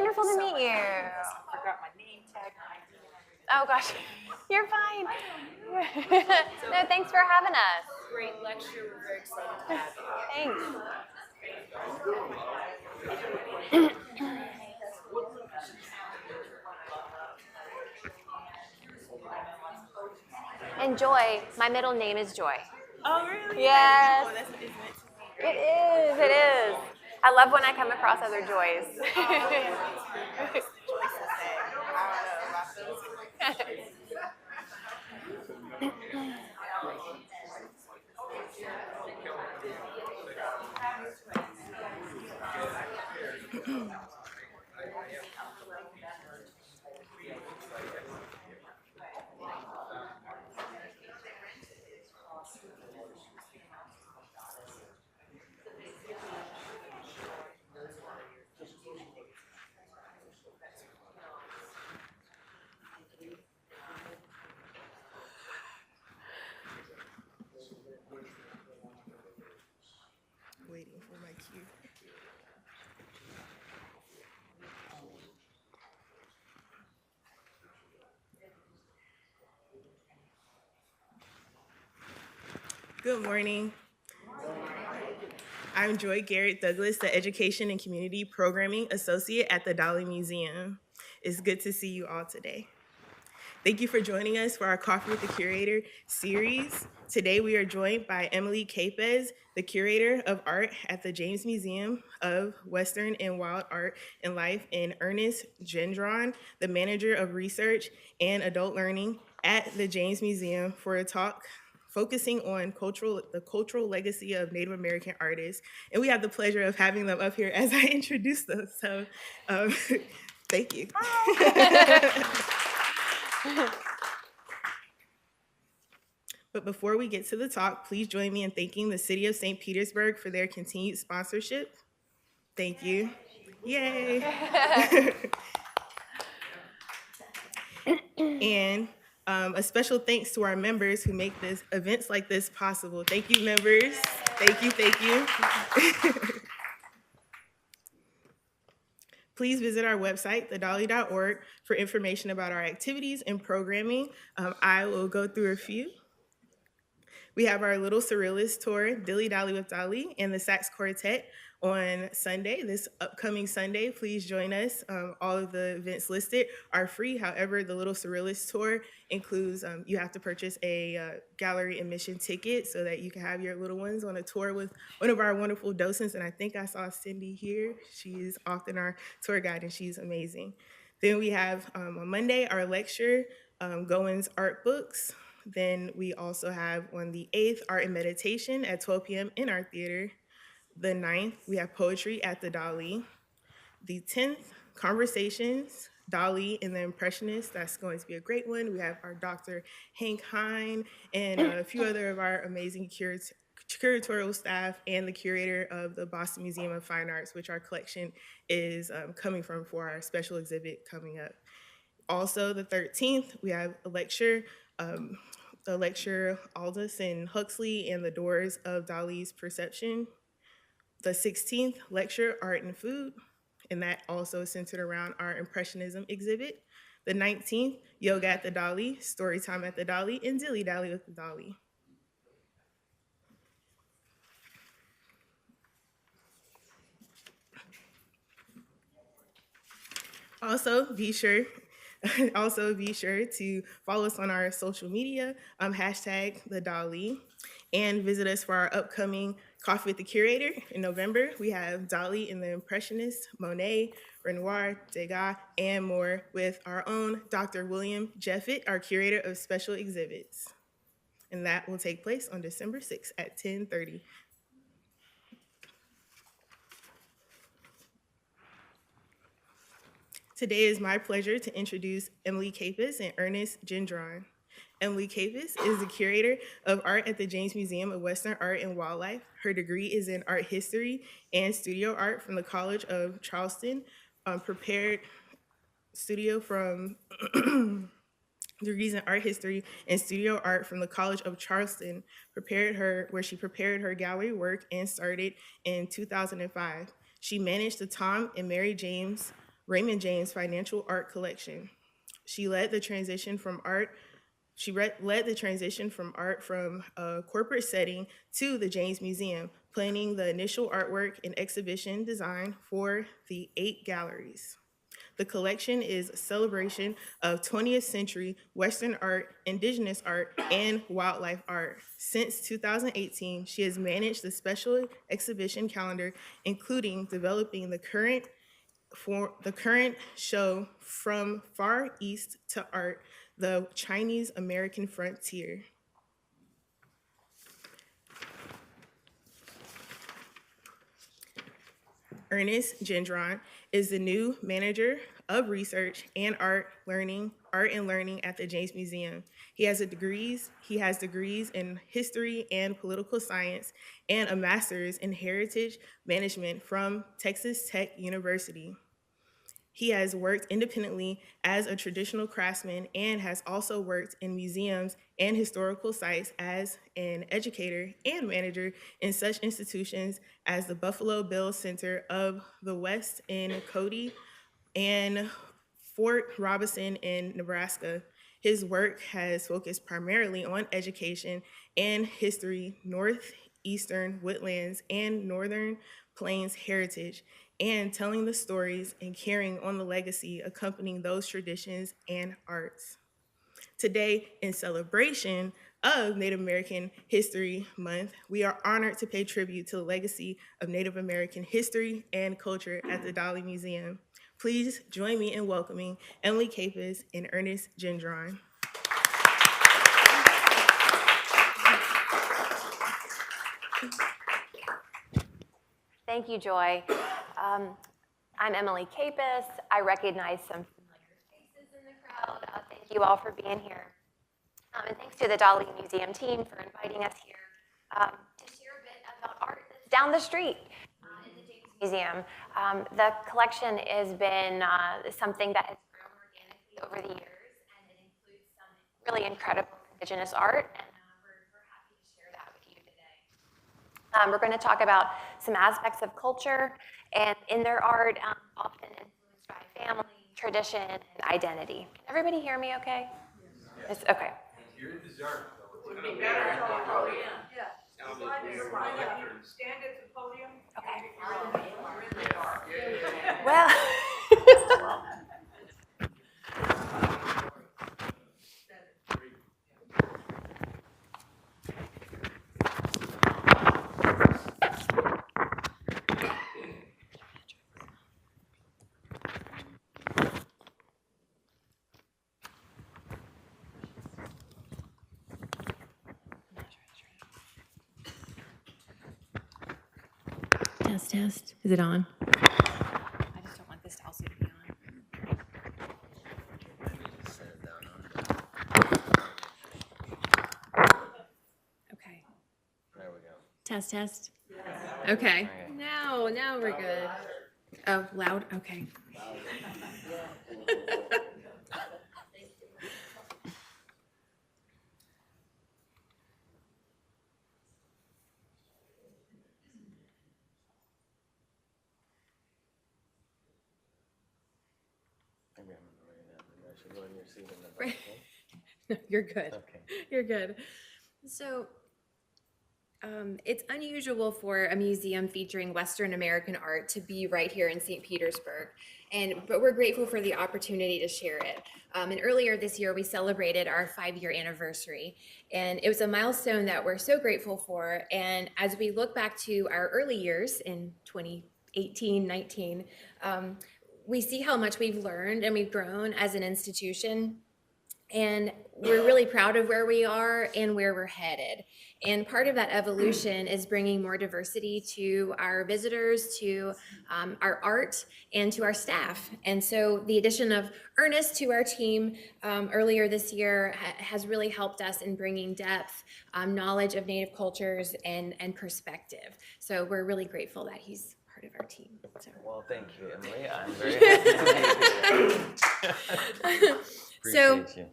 wonderful to meet you. I forgot my name tag. Oh gosh, you're fine. No, thanks for having us. Great lecture. We're very excited to have you. Thanks. And Joy, my middle name is Joy. Oh, really? Yes. Oh, that's what it's meant to be. It is, it is. I love when I come across other Joys. Waiting for my cue. Good morning. I'm Joy Garrett Douglas, the Education and Community Programming Associate at the Dalí Museum. It's good to see you all today. Thank you for joining us for our Coffee with the Curator series. Today we are joined by Emily Kapes, the Curator of Art at the James Museum of Western and Wild Art and Life, and Ernest Gendron, the Manager of Research and Adult Learning at the James Museum, for a talk focusing on the cultural legacy of Native American artists. And we have the pleasure of having them up here as I introduce them. So thank you. But before we get to the talk, please join me in thanking the City of St. Petersburg for their continued sponsorship. Thank you. Yay. And a special thanks to our members who make events like this possible. Thank you, members. Thank you, thank you. Please visit our website, thedalí.org, for information about our activities and programming. I will go through a few. We have our Little Surrealist tour, Dilly Dally with Dalí, and the Sax Quartet on Sunday, this upcoming Sunday. Please join us. All of the events listed are free. However, the Little Surrealist tour includes, you have to purchase a gallery admission ticket so that you can have your little ones on a tour with one of our wonderful docents. And I think I saw Cindy here. She's often our tour guide and she's amazing. Then we have on Monday, our lecture, Goins Art Books. Then we also have on the 8th, Art and Meditation at 12 p.m. in our theater. The 9th, we have poetry at the Dalí. The 10th, Conversations, Dalí and the Impressionists. That's going to be a great one. We have our Dr. Hank Hine and a few other of our amazing curatorial staff and the curator of the Boston Museum of Fine Arts, which our collection is coming from for our special exhibit coming up. Also, the 13th, we have a lecture, the lecture Aldous and Huxley and the Doors of Dalí's Perception. The 16th, lecture Art and Food, and that also is centered around our Impressionism exhibit. The 19th, Yoga at the Dalí, Storytime at the Dalí, and Dilly Dally with the Dalí. Also, be sure to follow us on our social media, hashtag the Dalí, and visit us for our upcoming Coffee with the Curator in November. We have Dalí and the Impressionists, Monet, Renoir, Degas, and more with our own Dr. William Jeffett, our Curator of Special Exhibits. And that will take place on December 6th at 10:30. Today is my pleasure to introduce Emily Kapes and Ernest Gendron. Emily Kapes is the Curator of Art at the James Museum of Western Art and Wildlife. Her degree is in Art History and Studio Art from the College of Charleston, degrees in Art History and Studio Art from the College of Charleston, where she prepared her gallery work and started in 2005. She managed the Tom and Mary James Raymond James Financial Art Collection. She led the transition from art from a corporate setting to the James Museum, planning the initial artwork and exhibition design for the 8 galleries. The collection is a celebration of 20th century Western art, Indigenous art, and wildlife art. Since 2018, she has managed the special exhibition calendar, including developing the current show From Far East to Art, the Chinese American Frontier. Ernest Gendron is the new manager of research and art and learning at the James Museum. He has degrees in history and political science and a master's in heritage management from Texas Tech University. He has worked independently as a traditional craftsman and has also worked in museums and historical sites as an educator and manager in such institutions as the Buffalo Bill Center of the West in Cody and Fort Robinson in Nebraska. His work has focused primarily on education and history, northeastern woodlands, and northern plains heritage, and telling the stories and carrying on the legacy accompanying those traditions and arts. Today, in celebration of Native American History Month, we are honored to pay tribute to the legacy of Native American history and culture at the Dalí Museum. Please join me in welcoming Emily Kapes and Ernest Gendron. Thank you, Joy. I'm Emily Kapes. I recognize some familiar faces in the crowd. Thank you all for being here. And thanks to the Dalí Museum team for inviting us here to share a bit about art that's down the street in the James Museum. The collection has been something that has grown organically over the years, and it includes some really incredible Indigenous art, and we're happy to share that with you today. We're going to talk about some aspects of culture and in their art, often influenced by family, tradition, and identity. Can everybody hear me okay? Yes. Okay. You're in dessert, though. Would be better to a podium. Yeah. Stand at the podium. Okay. You're in the dark. Well. Test. Is it on? I just don't want this to also be on. Okay. There we go. Test. Okay. Now we're good. Oh, loud? Okay. Maybe I'm doing that. Maybe I should go in your seat in the back. Right. Okay? No, you're good. Okay. You're good. So, it's unusual for a museum featuring Western American art to be right here in St. Petersburg, but we're grateful for the opportunity to share it. And earlier this year, we celebrated our 5-year anniversary, and it was a milestone that we're so grateful for. And as we look back to our early years in 2018, 19, we see how much we've learned and we've grown as an institution. And we're really proud of where we are and where we're headed. And part of that evolution is bringing more diversity to our visitors, to our art, and to our staff. And so the addition of Ernest to our team earlier this year has really helped us in bringing depth, knowledge of Native cultures, and perspective. So we're really grateful that he's part of our team. So. Well, thank you, Emily. I'm very happy to be here. Appreciate you.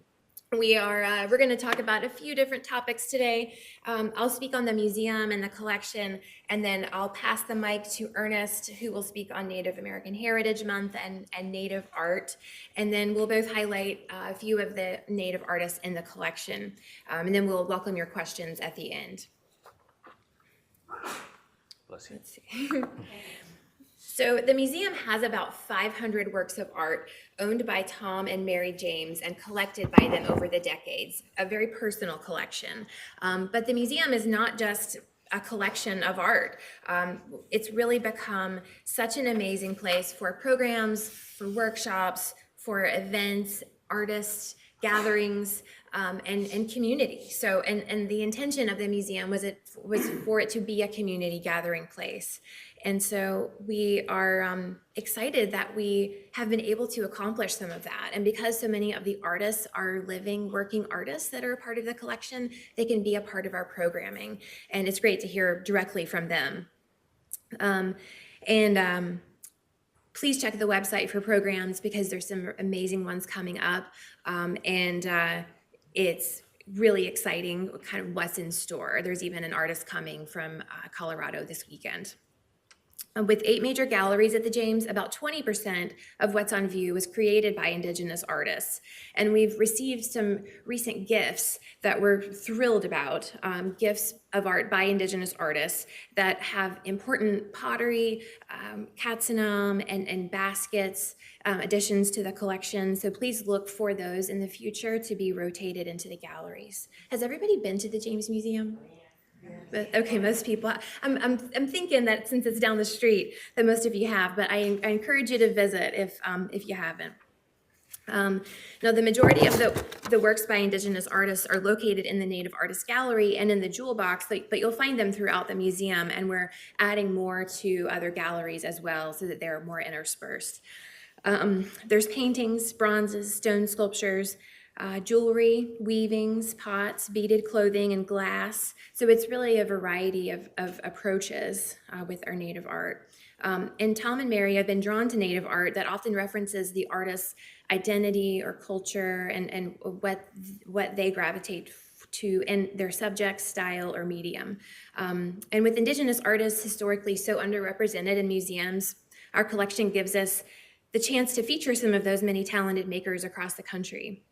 We're going to talk about a few different topics today. I'll speak on the museum and the collection, and then I'll pass the mic to Ernest, who will speak on Native American Heritage Month and Native art. And then we'll both highlight a few of the Native artists in the collection. And then we'll welcome your questions at the end. Bless you. Let's see. So the museum has about 500 works of art owned by Tom and Mary James and collected by them over the decades, a very personal collection. But the museum is not just a collection of art. It's really become such an amazing place for programs, for workshops, for events, artists, gatherings, and community. So, and the intention of the museum was for it to be a community gathering place. And so we are excited that we have been able to accomplish some of that. And because so many of the artists are living, working artists that are a part of the collection, they can be a part of our programming. And it's great to hear directly from them. Please check the website for programs because there's some amazing ones coming up. It's really exciting kind of what's in store. There's even an artist coming from Colorado this weekend. With 8 major galleries at the James, about 20% of what's on view was created by Indigenous artists. And we've received some recent gifts that we're thrilled about, gifts of art by Indigenous artists that have important pottery, katsanam, and baskets, additions to the collection. So please look for those in the future to be rotated into the galleries. Has everybody been to the James Museum? But, okay, most people. I'm thinking that since it's down the street, that most of you have. But I encourage you to visit if you haven't. Now, the majority of the works by Indigenous artists are located in the Native Artist Gallery and in the Jewel Box, but you'll find them throughout the museum, and we're adding more to other galleries as well so that they're more interspersed. There's paintings, bronzes, stone sculptures, jewelry, weavings, pots, beaded clothing, and glass. So it's really a variety of approaches with our Native art. And Tom and Mary have been drawn to Native art that often references the artist's identity or culture and what they gravitate to in their subject, style, or medium. And with Indigenous artists historically so underrepresented in museums, our collection gives us the chance to feature some of those many talented makers across the country.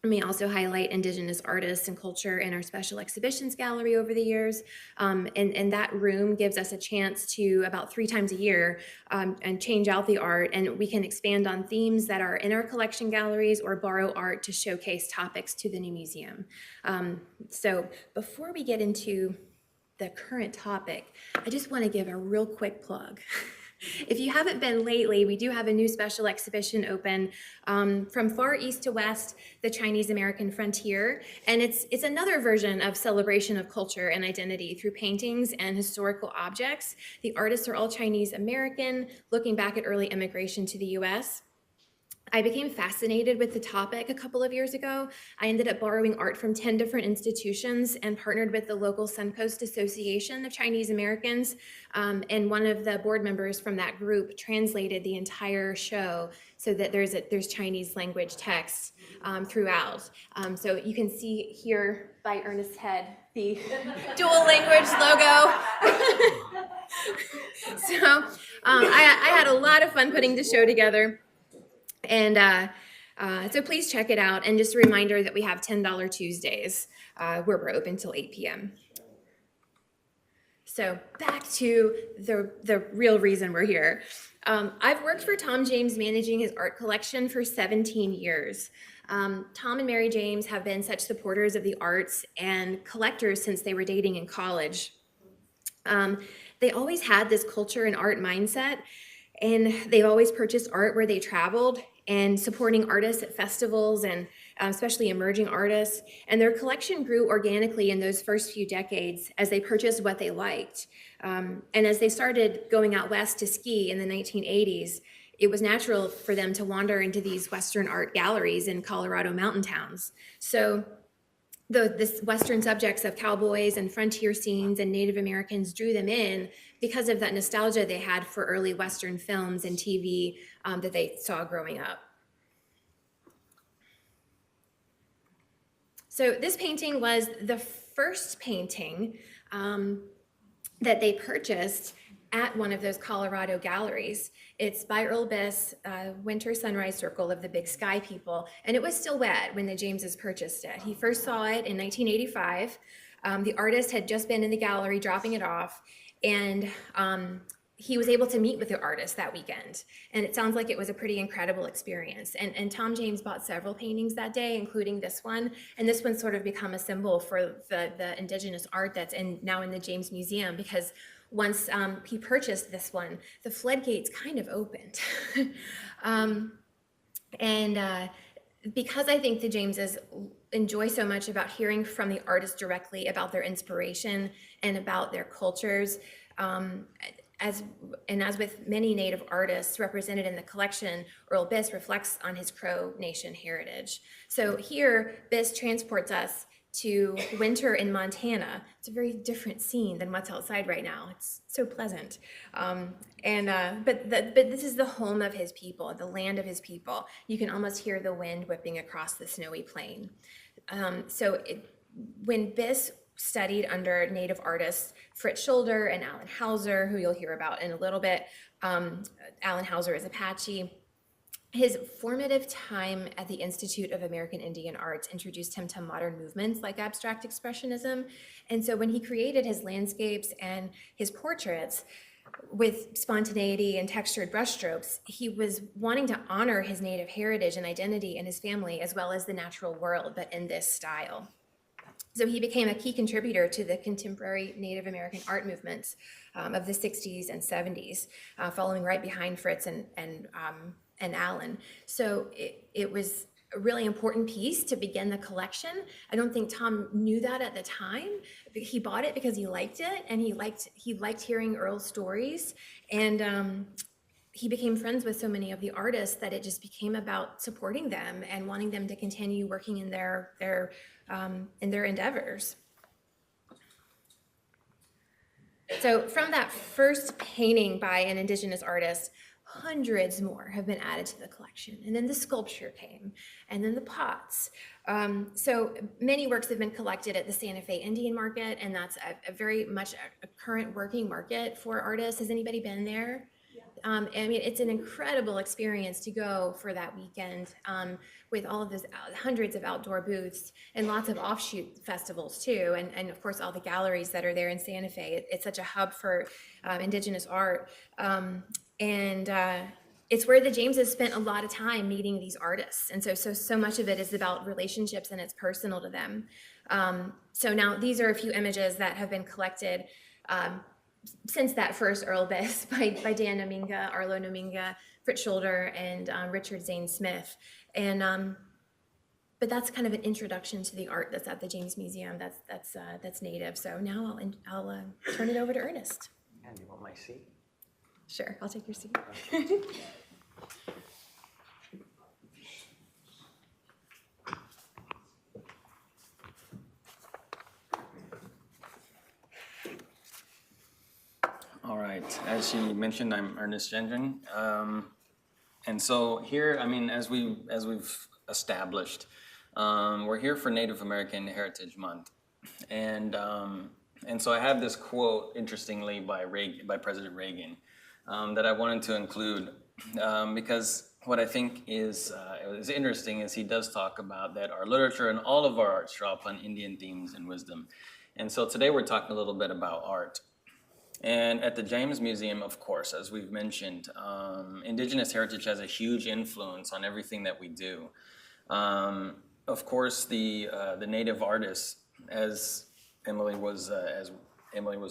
And we also highlight Indigenous artists and culture in our special exhibitions gallery over the years. And that room gives us a chance to, about 3 times a year, and change out the art. And we can expand on themes that are in our collection galleries or borrow art to showcase topics to the new museum. So before we get into the current topic, I just want to give a real quick plug. If you haven't been lately, we do have a new special exhibition open from far east to west, the Chinese American frontier. And it's another version of celebration of culture and identity through paintings and historical objects. The artists are all Chinese American, looking back at early immigration to the US. I became fascinated with the topic a couple of years ago. I ended up borrowing art from 10 different institutions and partnered with the local Suncoast Association of Chinese Americans. And one of the board members from that group translated the entire show so that there's Chinese language text throughout. So you can see here by Ernest's head the dual language logo. So I had a lot of fun putting the show together. And so please check it out. And just a reminder that we have $10 Tuesdays where we're open till 8 p.m. So back to the real reason we're here. I've worked for Tom James managing his art collection for 17 years. Tom and Mary James have been such supporters of the arts and collectors since they were dating in college. They always had this culture and art mindset, and they've always purchased art where they traveled and supporting artists at festivals and especially emerging artists. And their collection grew organically in those first few decades as they purchased what they liked. And as they started going out west to ski in the 1980s, it was natural for them to wander into these Western art galleries in Colorado mountain towns. So this Western subjects of cowboys and frontier scenes and Native Americans drew them in because of that nostalgia they had for early Western films and TV that they saw growing up. So this painting was the first painting that they purchased at one of those Colorado galleries. It's by Earl Biss, Winter Sunrise Circle of the Big Sky People, and it was still wet when the Jameses purchased it. He first saw it in 1985. The artist had just been in the gallery dropping it off, and he was able to meet with the artist that weekend. And it sounds like it was a pretty incredible experience. And Tom James bought several paintings that day, including this one. And this one's sort of become a symbol for the Indigenous art that's now in the James Museum, because once he purchased this one, the floodgates kind of opened. Because I think the Jameses enjoy so much about hearing from the artists directly about their inspiration and about their cultures, as with many Native artists represented in the collection, Earl Biss reflects on his Crow Nation heritage. So here, Biss transports us to winter in Montana. It's a very different scene than what's outside right now. It's so pleasant. But this is the home of his people, the land of his people. You can almost hear the wind whipping across the snowy plain. When Biss studied under Native artists Fritz Scholder and Alan Hauser, who you'll hear about in a little bit. Alan Hauser is Apache. His formative time at the Institute of American Indian Arts introduced him to modern movements like abstract expressionism. And so when he created his landscapes and his portraits with spontaneity and textured brushstrokes, he was wanting to honor his Native heritage and identity and his family, as well as the natural world, but in this style. So he became a key contributor to the contemporary Native American art movements of the 60s and 70s, following right behind Fritz and Alan. So it was a really important piece to begin the collection. I don't think Tom knew that at the time. He bought it because he liked it, and he liked hearing Earl's stories, and he became friends with so many of the artists that it just became about supporting them and wanting them to continue working in their endeavors. So from that first painting by an Indigenous artist, hundreds more have been added to the collection. And then the sculpture came, and then the pots. So many works have been collected at the Santa Fe Indian Market, and that's a very much a current working market for artists. Has anybody been there? I mean, it's an incredible experience to go for that weekend with all of those hundreds of outdoor booths and lots of offshoot festivals too. And of course, all the galleries that are there in Santa Fe. It's such a hub for Indigenous art. It's where the Jameses spent a lot of time meeting these artists. And so much of it is about relationships, and it's personal to them. So now these are a few images that have been collected since that first Earl Biss by Dan Nominga, Arlo Nominga, Fritz Scholder, and Richard Zane Smith. But that's kind of an introduction to the art that's at the James Museum that's Native. So now I'll turn it over to Ernest. And you want my seat? Sure, I'll take your seat. All right, as she mentioned, I'm Ernest Gendron. And so here, I mean, as we've established, we're here for Native American Heritage Month. And so I have this quote, interestingly, by President Reagan, that I wanted to include, because what I think is interesting is he does talk about that our literature and all of our arts draw upon Indian themes and wisdom. And so today we're talking a little bit about art. And at the James Museum, of course, as we've mentioned, Indigenous heritage has a huge influence on everything that we do. Of course, the Native artists, as Emily was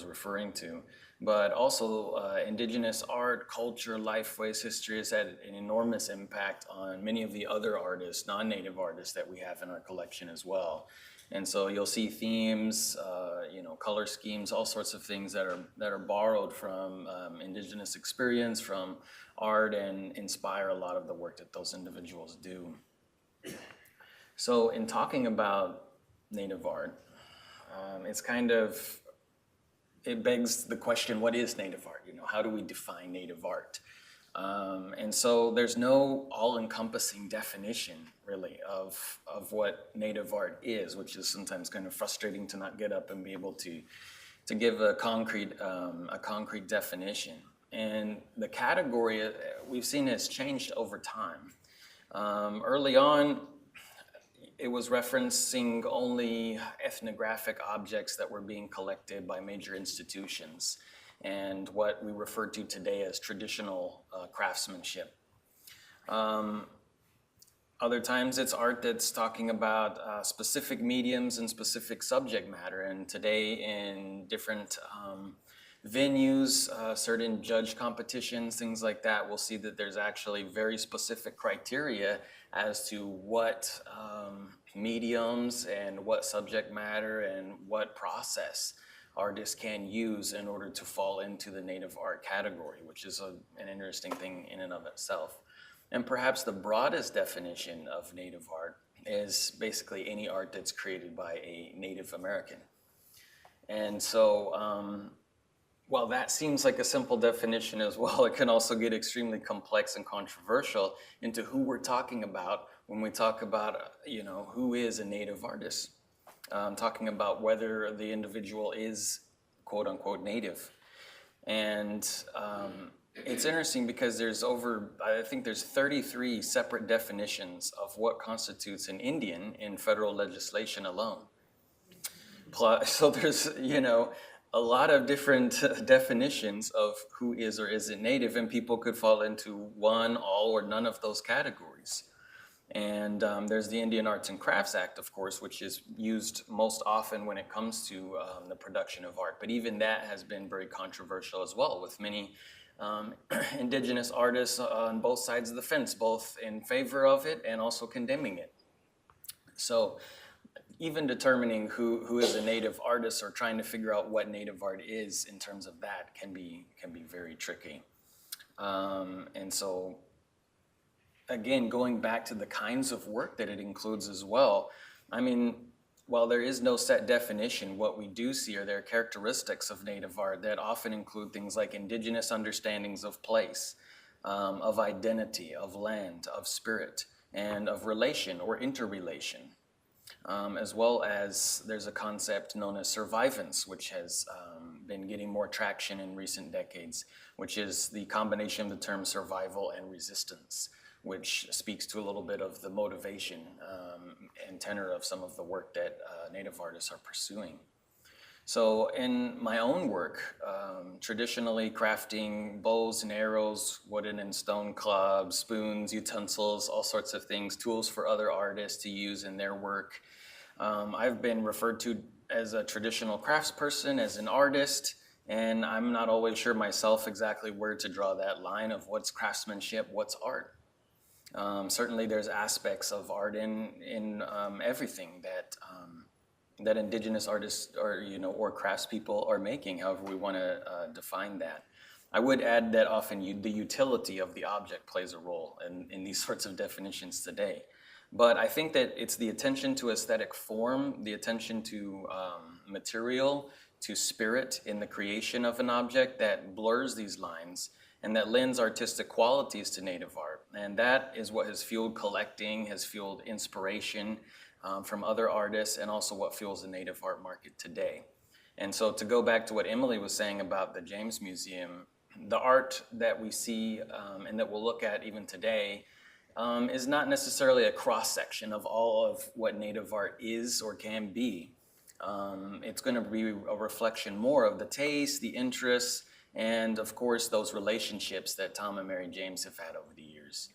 referring to, but also Indigenous art, culture, lifeways, history has had an enormous impact on many of the other artists, non-Native artists that we have in our collection as well. And so you'll see themes, color schemes, all sorts of things that are borrowed from Indigenous experience, from art, and inspire a lot of the work that those individuals do. So in talking about Native art, it begs the question, what is Native art? How do we define Native art? And so there's no all-encompassing definition, really, of what Native art is, which is sometimes kind of frustrating to not get up and be able to give a concrete definition. And the category we've seen has changed over time. Early on, it was referencing only ethnographic objects that were being collected by major institutions and what we refer to today as traditional craftsmanship. Other times it's art that's talking about specific mediums and specific subject matter. And today in different venues, certain judge competitions, things like that, we'll see that there's actually very specific criteria as to what mediums and what subject matter and what process artists can use in order to fall into the Native art category, which is an interesting thing in and of itself. And perhaps the broadest definition of Native art is basically any art that's created by a Native American. And so while that seems like a simple definition as well, it can also get extremely complex and controversial into who we're talking about when we talk about, who is a Native artist. Talking about whether the individual is quote unquote Native. And it's interesting because I think there's 33 separate definitions of what constitutes an Indian in federal legislation alone. So there's, a lot of different definitions of who is or isn't Native, and people could fall into one, all, or none of those categories. And there's the Indian Arts and Crafts Act, of course, which is used most often when it comes to the production of art. But even that has been very controversial as well, with many Indigenous artists on both sides of the fence, both in favor of it and also condemning it. So even determining who is a Native artist or trying to figure out what Native art is in terms of that can be very tricky. And so, again, going back to the kinds of work that it includes as well, I mean, while there is no set definition, what we do see are there characteristics of Native art that often include things like indigenous understandings of place, of identity, of land, of spirit, and of relation or interrelation. As well as there's a concept known as survivance, which has been getting more traction in recent decades, which is the combination of the terms survival and resistance, which speaks to a little bit of the motivation and tenor of some of the work that Native artists are pursuing. So in my own work, traditionally crafting bows and arrows, wooden and stone clubs, spoons, utensils, all sorts of things, tools for other artists to use in their work. I've been referred to as a traditional craftsperson, as an artist, and I'm not always sure myself exactly where to draw that line of what's craftsmanship, what's art. Certainly there's aspects of art in everything that Indigenous artists or craftspeople are making, however we want to define that. I would add that often the utility of the object plays a role in these sorts of definitions today. But I think that it's the attention to aesthetic form, the attention to material, to spirit in the creation of an object that blurs these lines and that lends artistic qualities to Native art. And that is what has fueled collecting, has fueled inspiration from other artists, and also what fuels the Native art market today. And so to go back to what Emily was saying about the James Museum, the art that we see and that we'll look at even today is not necessarily a cross-section of all of what Native art is or can be. It's going to be a reflection more of the taste, the interests, and of course those relationships that Tom and Mary James have had over the years.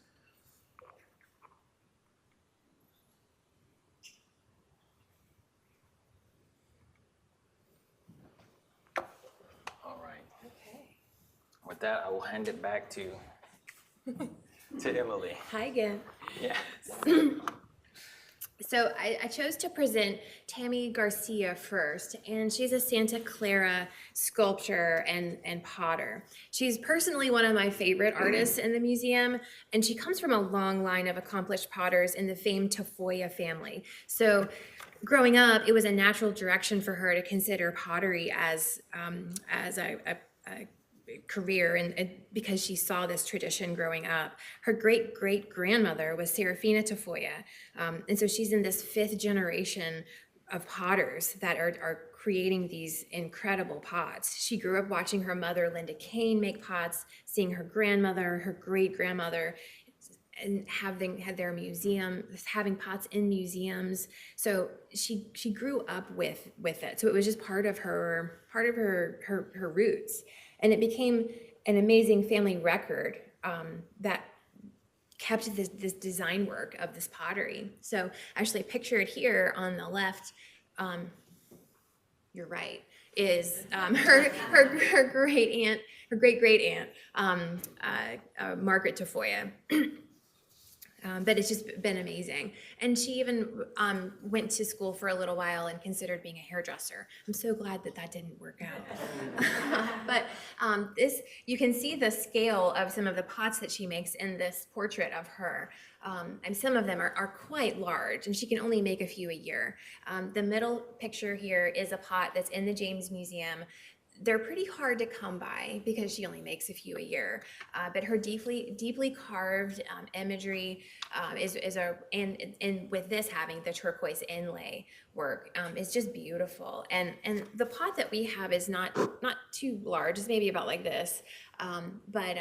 All right. Okay. With that, I will hand it back to Emily. Hi again. Yeah. So I chose to present Tammy Garcia first, and she's a Santa Clara sculptor and potter. She's personally one of my favorite artists in the museum, and she comes from a long line of accomplished potters in the famed Tafoya family. So growing up, it was a natural direction for her to consider pottery as a career, and because she saw this tradition growing up. Her great-great-grandmother was Serafina Tafoya, and so she's in this 5th generation of potters that are creating these incredible pots. She grew up watching her mother, Linda Kane, make pots, seeing her grandmother, her great-grandmother, and had their museum, having pots in museums. So she grew up with it. So it was just part of her roots, and it became an amazing family record that kept this design work of this pottery. So actually pictured here on the left, you're right, is her great aunt, Margaret Tafoya. But it's just been amazing. And she even went to school for a little while and considered being a hairdresser. I'm so glad that didn't work out. But you can see the scale of some of the pots that she makes in this portrait of her. And some of them are quite large, and she can only make a few a year. The middle picture here is a pot that's in the James Museum. They're pretty hard to come by because she only makes a few a year, but her deeply carved imagery and with this having the turquoise inlay work is just beautiful. And the pot that we have is not too large; it's maybe about like this, but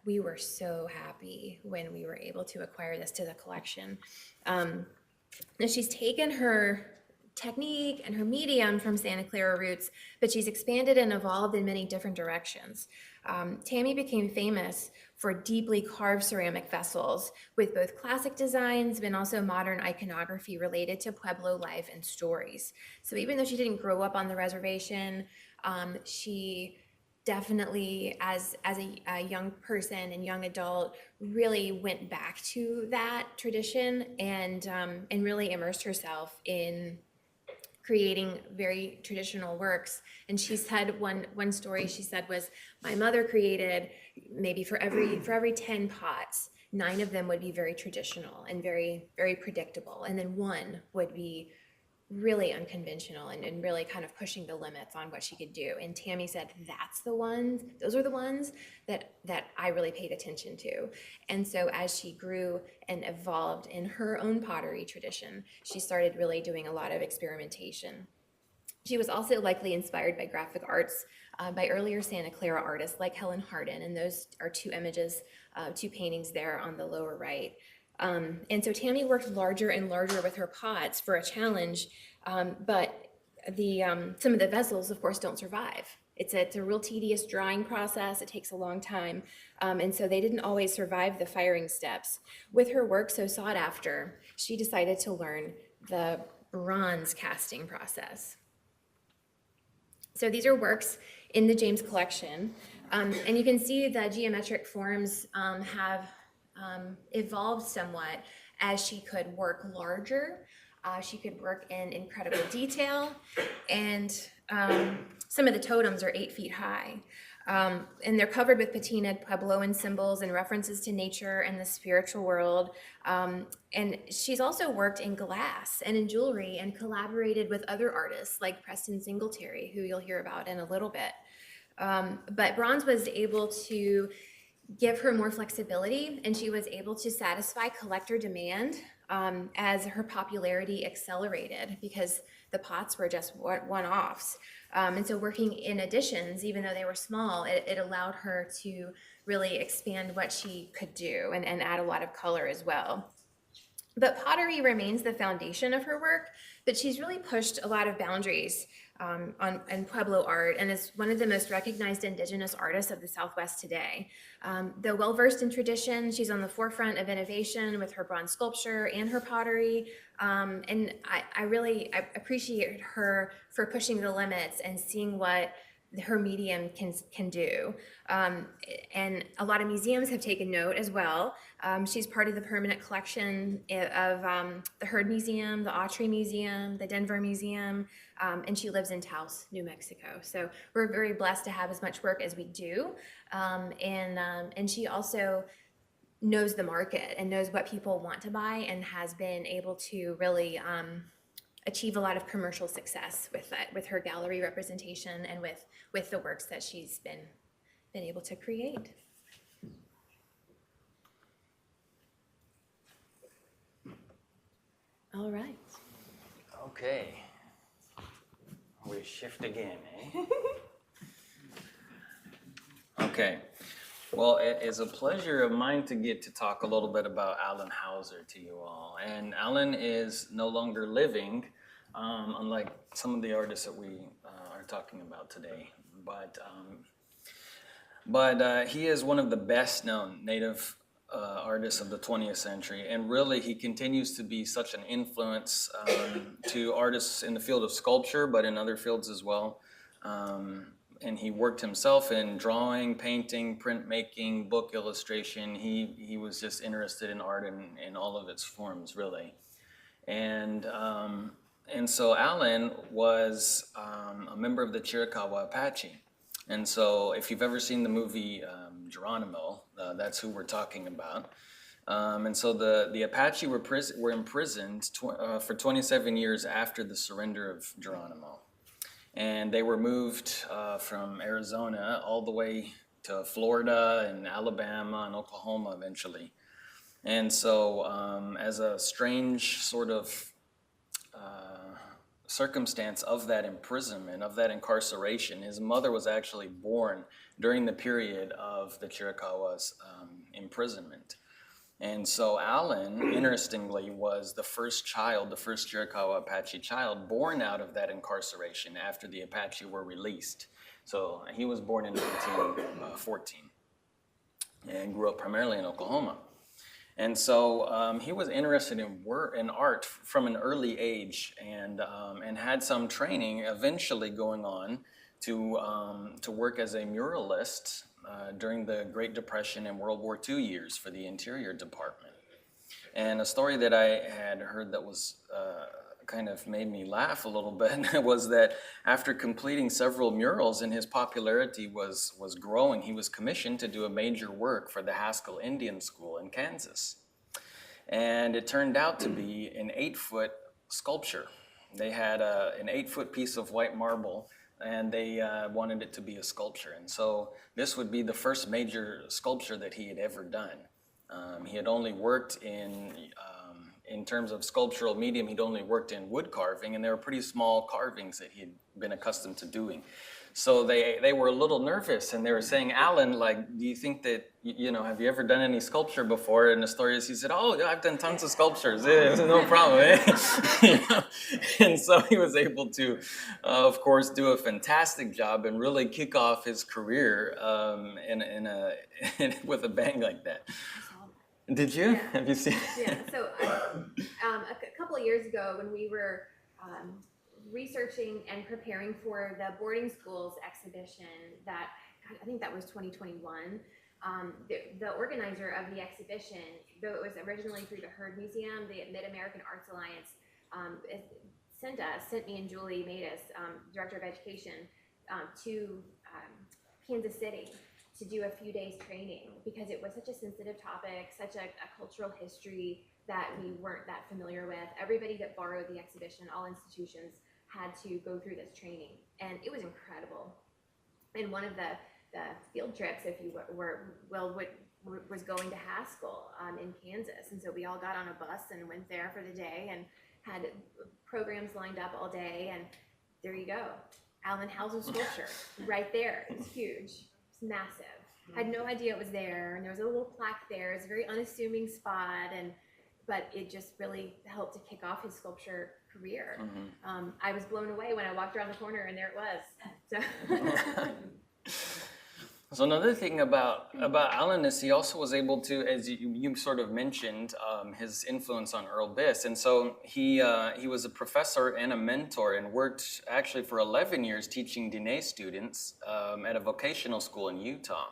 we were so happy when we were able to acquire this to the collection. Now she's taken her technique and her medium from Santa Clara roots, but she's expanded and evolved in many different directions. Tammy became famous for deeply carved ceramic vessels with both classic designs but also modern iconography related to Pueblo life and stories. So even though she didn't grow up on the reservation, she definitely, as a young person and young adult, really went back to that tradition and really immersed herself in creating very traditional works. And she said one story she said was, my mother created maybe for every 10 pots, 9 of them would be very traditional and very, very predictable, and then 1 would be really unconventional and really kind of pushing the limits on what she could do. And Tammy said, those are the ones that I really paid attention to. And so as she grew and evolved in her own pottery tradition, she started really doing a lot of experimentation. She was also likely inspired by graphic arts by earlier Santa Clara artists like Helen Hardin, and those are 2 images, 2 paintings there on the lower right. And so Tammy worked larger and larger with her pots for a challenge, but some of the vessels, of course, don't survive. It's a real tedious drying process. It takes a long time, and so they didn't always survive the firing steps. With her work so sought after, she decided to learn the bronze casting process. So these are works in the James collection, and you can see the geometric forms have evolved somewhat as she could work larger. She could work in incredible detail, and some of the totems are 8 feet high. And they're covered with patinaed Puebloan symbols and references to nature and the spiritual world. And she's also worked in glass and in jewelry and collaborated with other artists like Preston Singletary, who you'll hear about in a little bit. But bronze was able to give her more flexibility, and she was able to satisfy collector demand as her popularity accelerated because the pots were just one-offs. And so working in additions, even though they were small, it allowed her to really expand what she could do and add a lot of color as well. But pottery remains the foundation of her work, but she's really pushed a lot of boundaries in Pueblo art, and is one of the most recognized Indigenous artists of the Southwest today. Though well-versed in tradition, she's on the forefront of innovation with her bronze sculpture and her pottery, and I really appreciate her for pushing the limits and seeing what her medium can do. And a lot of museums have taken note as well. She's part of the permanent collection of the Heard Museum, the Autry Museum, the Denver Museum, and she lives in Taos, New Mexico. So we're very blessed to have as much work as we do. And she also knows the market and knows what people want to buy, and has been able to really achieve a lot of commercial success with her gallery representation and with the works that she's been been able to create. All right. Okay. We shift again, eh? Okay. Well, it is a pleasure of mine to get to talk a little bit about Alan Hauser to you all. And Alan is no longer living, unlike some of the artists that we are talking about today. But he is one of the best known Native artists of the 20th century, and really he continues to be such an influence to artists in the field of sculpture, but in other fields as well. And he worked himself in drawing, painting, printmaking, book illustration. He was just interested in art in all of its forms, really. And so Alan was a member of the Chiricahua Apache. And so if you've ever seen the movie Geronimo, that's who we're talking about. And so the Apache were imprisoned for 27 years after the surrender of Geronimo. And they were moved from Arizona all the way to Florida and Alabama and Oklahoma eventually. And so as a strange sort of circumstance of that imprisonment, of that incarceration, his mother was actually born during the period of the Chiricahua's imprisonment. And so Alan, interestingly, was the first child, the first Chiricahua Apache child born out of that incarceration after the Apache were released. So he was born in 1914 and grew up primarily in Oklahoma. And so he was interested in art from an early age and had some training eventually going on to work as a muralist during the Great Depression and World War II years for the Interior Department. And a story that I had heard that was kind of made me laugh a little bit was that after completing several murals and his popularity was growing, he was commissioned to do a major work for the Haskell Indian School in Kansas. And it turned out to be an 8-foot sculpture. They had an 8-foot piece of white marble, and they wanted it to be a sculpture. And so this would be the first major sculpture that he had ever done. He had only worked in terms of sculptural medium, he'd only worked in wood carving, and they were pretty small carvings that he'd been accustomed to doing. So they were a little nervous, and they were saying, Alan, like, do you think that, have you ever done any sculpture before? And the story is, he said, oh, yeah, I've done tons of sculptures. It's no problem. And so he was able to, of course, do a fantastic job and really kick off his career with a bang like that. Did you? Yeah. Have you seen? Yeah. So a couple of years ago, when we were researching and preparing for the boarding schools exhibition, I think that was 2021. The organizer of the exhibition, though it was originally through the Heard Museum, the Mid-American Arts Alliance, sent me and Julie Matus, Director of Education, to Kansas City to do a few days training, because it was such a sensitive topic, such a cultural history that we weren't that familiar with. Everybody that borrowed the exhibition, all institutions, had to go through this training, and it was incredible. And one of the field trips, if you was going to Haskell in Kansas, and so we all got on a bus and went there for the day and had programs lined up all day, and there you go, Alan Hauser sculpture right there. It's huge. Massive. Had no idea it was there, and there was a little plaque there. It's a very unassuming spot, but it just really helped to kick off his sculpture career. Mm-hmm. I was blown away when I walked around the corner and there it was. So another thing about Alan is he also was able to, as you sort of mentioned, his influence on Earl Biss, and so he was a professor and a mentor and worked actually for 11 years teaching Diné students at a vocational school in Utah.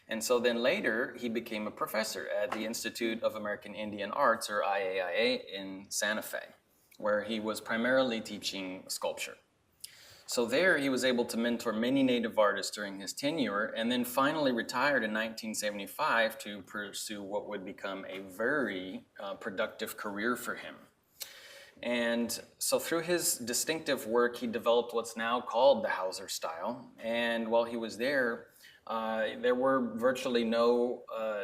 And so then later he became a professor at the Institute of American Indian Arts, or IAIA, in Santa Fe, where he was primarily teaching sculpture. So there he was able to mentor many Native artists during his tenure, and then finally retired in 1975 to pursue what would become a very productive career for him. And so through his distinctive work, he developed what's now called the Hauser style. And while he was there, there were virtually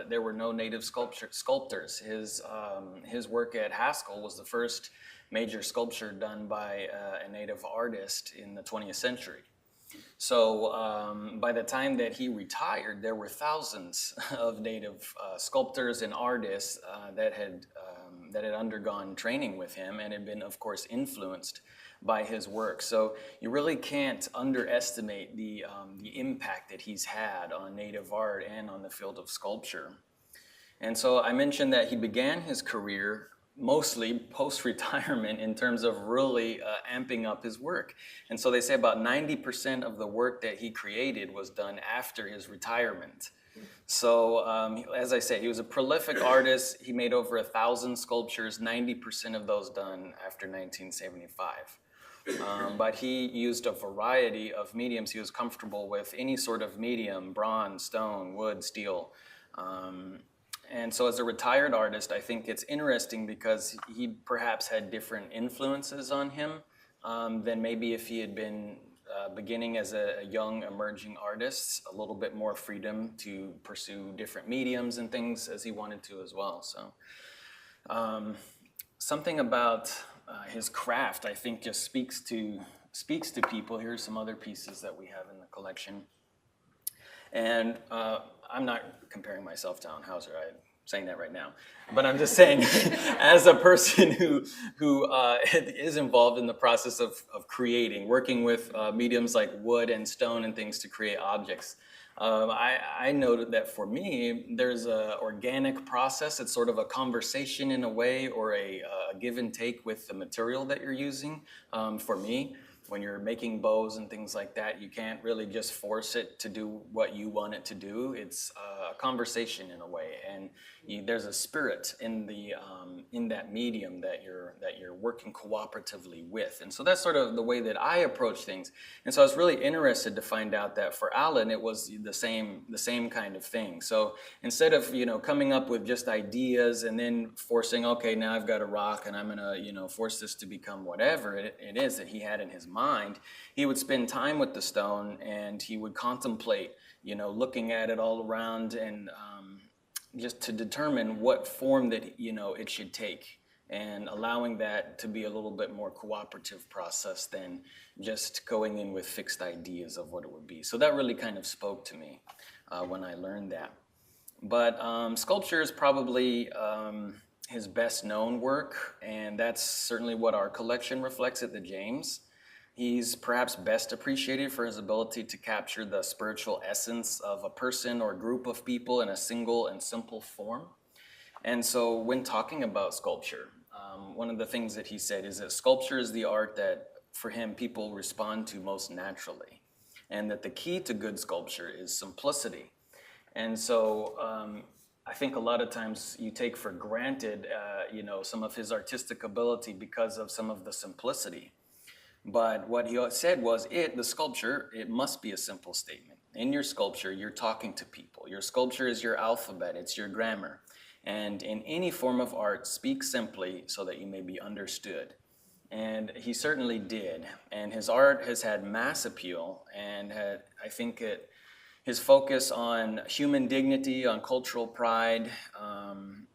there were no native sculptors. His work at Haskell was the first major sculpture done by a native artist in the 20th century. So by the time that he retired, there were thousands of native sculptors and artists that had undergone training with him and had been, of course, influenced by his work. So you really can't underestimate the impact that he's had on native art and on the field of sculpture. And so I mentioned that he began his career mostly post-retirement in terms of really amping up his work. And so they say about 90% of the work that he created was done after his retirement. So as I said, he was a prolific artist. He made over 1,000 sculptures, 90% of those done after 1975. But he used a variety of mediums. He was comfortable with any sort of medium: bronze, stone, wood, steel. And so as a retired artist, I think it's interesting because he perhaps had different influences on him than maybe if he had been beginning as a young emerging artist, a little bit more freedom to pursue different mediums and things as he wanted to as well. So something about his craft, I think, just speaks to people. Here's some other pieces that we have in the collection. And I'm not comparing myself to Alan Hauser. I'm saying that right now. But I'm just saying, as a person who is involved in the process of creating, working with mediums like wood and stone and things to create objects, I noted that for me, there's an organic process. It's sort of a conversation in a way, or a give and take with the material that you're using. For me, when you're making bows and things like that, you can't really just force it to do what you want it to do. It's a conversation in a way, and there's a spirit in that medium that you're working cooperatively with. And so that's sort of the way that I approach things. And so I was really interested to find out that for Alan, it was the same kind of thing. So instead of coming up with just ideas and then forcing, okay, now I've got a rock and I'm gonna force this to become whatever it is that he had in his mind, he would spend time with the stone and he would contemplate, looking at it all around and just to determine what form that it should take, and allowing that to be a little bit more cooperative process than just going in with fixed ideas of what it would be. So that really kind of spoke to me when I learned that. But sculpture is probably his best known work, and that's certainly what our collection reflects at the James. He's perhaps best appreciated for his ability to capture the spiritual essence of a person or group of people in a single and simple form. And so when talking about sculpture, one of the things that he said is that sculpture is the art that, for him, people respond to most naturally, and that the key to good sculpture is simplicity. And so I think a lot of times you take for granted, some of his artistic ability because of some of the simplicity. But what he said was, the sculpture, it must be a simple statement. In your sculpture, you're talking to people. Your sculpture is your alphabet, it's your grammar. And in any form of art, speak simply so that you may be understood. And he certainly did. And his art has had mass appeal, and his focus on human dignity, on cultural pride,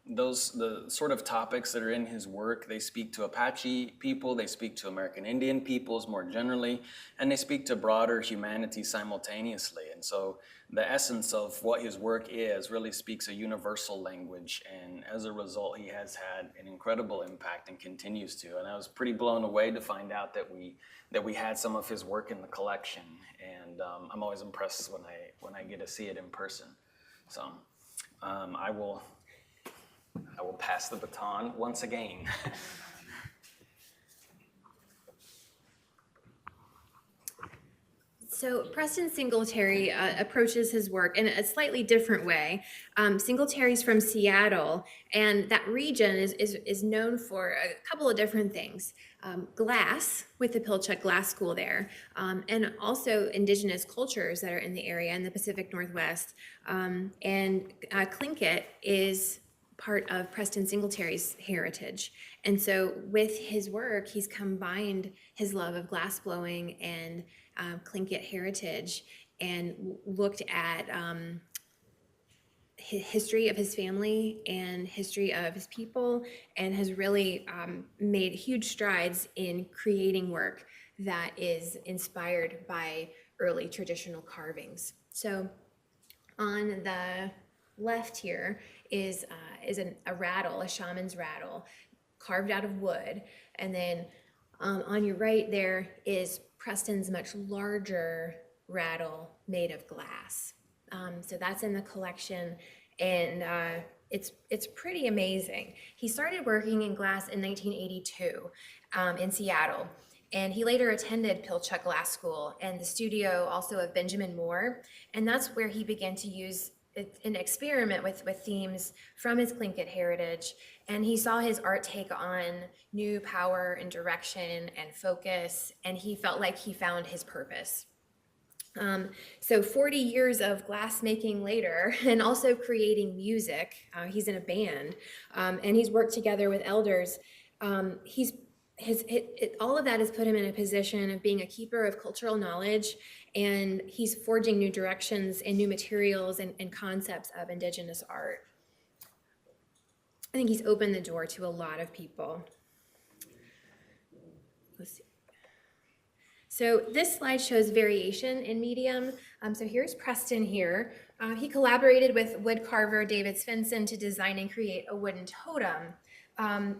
the sort of topics that are in his work, they speak to Apache people, they speak to American Indian peoples more generally, and they speak to broader humanity simultaneously. And so the essence of what his work is really speaks a universal language, and as a result, he has had an incredible impact and continues to. And I was pretty blown away to find out that we had some of his work in the collection, and I'm always impressed when I get to see it in person. So I will pass the baton once again. So Preston Singletary approaches his work in a slightly different way. Singletary's from Seattle, and that region is known for a couple of different things. Glass, with the Pilchuck Glass School there, and also indigenous cultures that are in the area in the Pacific Northwest. And Tlingit is part of Preston Singletary's heritage. And so with his work, he's combined his love of glass blowing and Tlingit heritage looked at history of his family and history of his people, and has really made huge strides in creating work that is inspired by early traditional carvings. So on the left here is a rattle, a shaman's rattle, carved out of wood. And then on your right there is Preston's much larger rattle made of glass. So that's in the collection, and it's pretty amazing. He started working in glass in 1982 in Seattle, and he later attended Pilchuck Glass School and the studio also of Benjamin Moore, and that's where he began to use an experiment with themes from his Tlingit heritage, and he saw his art take on new power and direction and focus, and he felt like he found his purpose. So 40 years of glassmaking later, and also creating music, he's in a band, and he's worked together with elders. All of that has put him in a position of being a keeper of cultural knowledge, and he's forging new directions and new materials and concepts of Indigenous art. I think he's opened the door to a lot of people. Let's see. So this slide shows variation in medium. So here's Preston here. He collaborated with wood carver David Svensson to design and create a wooden totem.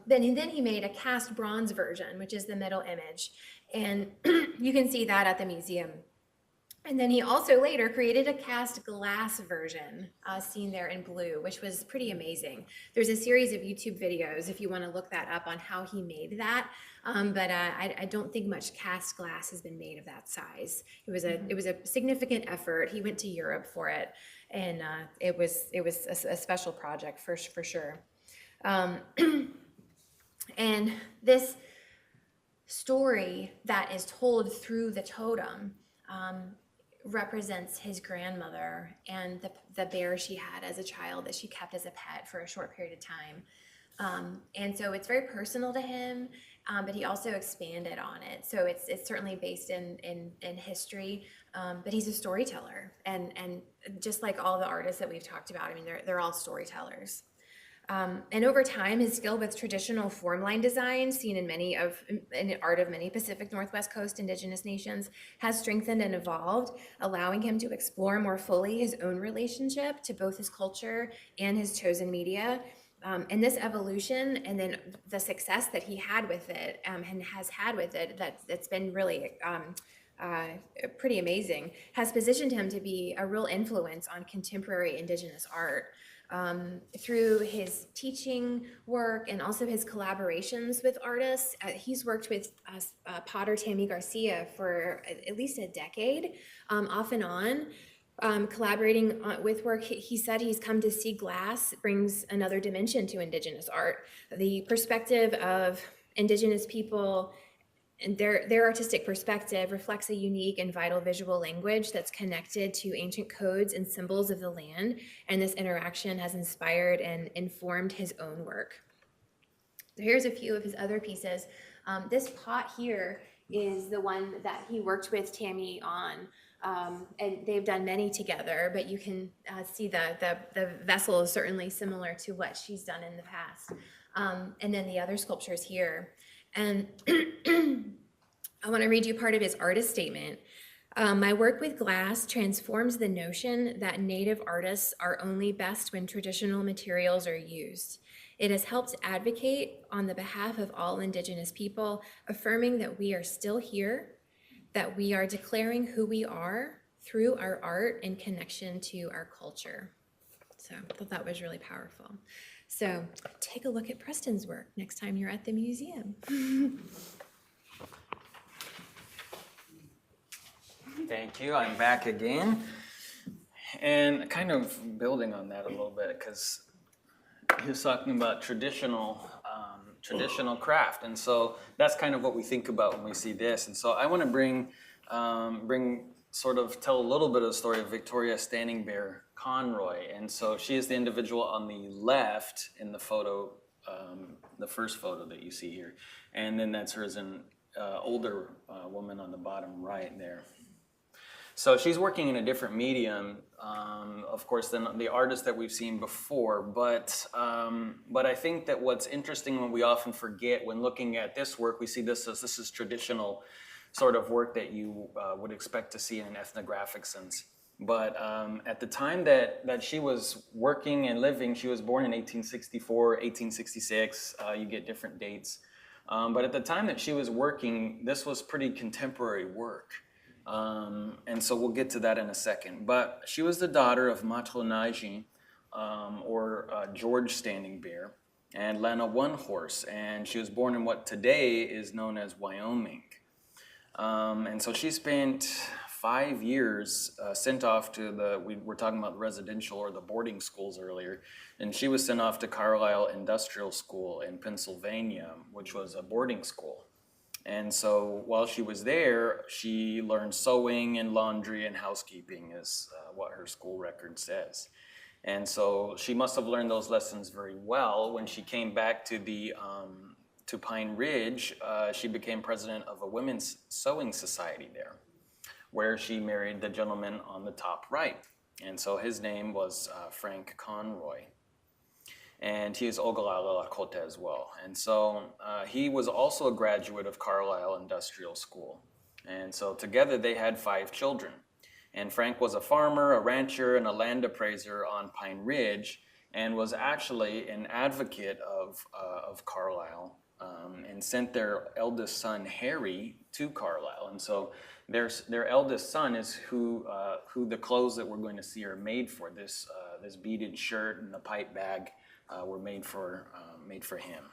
Then he made a cast bronze version, which is the middle image. And you can see that at the museum. And then he also later created a cast glass version, seen there in blue, which was pretty amazing. There's a series of YouTube videos if you want to look that up on how he made that. But I don't think much cast glass has been made of that size. It was a significant effort. He went to Europe for it, and it was a special project for sure. And this story that is told through the totem represents his grandmother and the bear she had as a child that she kept as a pet for a short period of time. And so it's very personal to him, but he also expanded on it. So it's certainly based in history, but he's a storyteller. And just like all the artists that we've talked about, I mean, they're all storytellers. And over time, his skill with traditional formline design, seen in art of many Pacific Northwest Coast Indigenous nations, has strengthened and evolved, allowing him to explore more fully his own relationship to both his culture and his chosen media. And this evolution, and then the success that he had with it, and has had with it, that's been really pretty amazing, has positioned him to be a real influence on contemporary Indigenous art. Through his teaching work and also his collaborations with artists. He's worked with potter Tammy Garcia for at least a decade, off and on, collaborating with work. He said he's come to see glass brings another dimension to Indigenous art. The perspective of Indigenous people and their artistic perspective reflects a unique and vital visual language that's connected to ancient codes and symbols of the land, and this interaction has inspired and informed his own work. So here's a few of his other pieces. This pot here is the one that he worked with Tammy on, and they've done many together, but you can see the vessel is certainly similar to what she's done in the past. And then the other sculptures here. And I want to read you part of his artist statement. My work with glass transforms the notion that Native artists are only best when traditional materials are used. It has helped advocate on the behalf of all Indigenous people, affirming that we are still here, that we are declaring who we are through our art in connection to our culture. So I thought that was really powerful. So take a look at Preston's work next time you're at the museum. Thank you. I'm back again. And kind of building on that a little bit, because he was talking about traditional craft. And so that's kind of what we think about when we see this. And so I want to tell a little bit of the story of Victoria Standing Bear Conroy. And so she is the individual on the left in the photo, the first photo that you see here. And then that's her as an older woman on the bottom right there. So she's working in a different medium, of course, than the artists that we've seen before. But I think that what's interesting, when we often forget when looking at this work, we see this is traditional sort of work that you would expect to see in an ethnographic sense. But at the time that she was working and living, she was born in 1864, 1866, you get different dates. But at the time that she was working, this was pretty contemporary work. And so we'll get to that in a second. But she was the daughter of Matronaji, or George Standing Bear, and Lana One Horse, and she was born in what today is known as Wyoming. And so she spent 5 years sent off to we were talking about the residential or the boarding schools earlier, and she was sent off to Carlisle Industrial School in Pennsylvania, which was a boarding school. And so while she was there, she learned sewing and laundry and housekeeping, is what her school record says. And so she must have learned those lessons very well. When she came back to to Pine Ridge, she became president of a women's sewing society there, where she married the gentleman on the top right. And so his name was Frank Conroy. And he is Oglala Lakota as well. And so he was also a graduate of Carlisle Industrial School. And so together they had 5 children. And Frank was a farmer, a rancher, and a land appraiser on Pine Ridge, and was actually an advocate of Carlisle, and sent their eldest son, Harry, to Carlisle. And so their eldest son is who the clothes that we're going to see are made for. This beaded shirt and the pipe bag were made for him.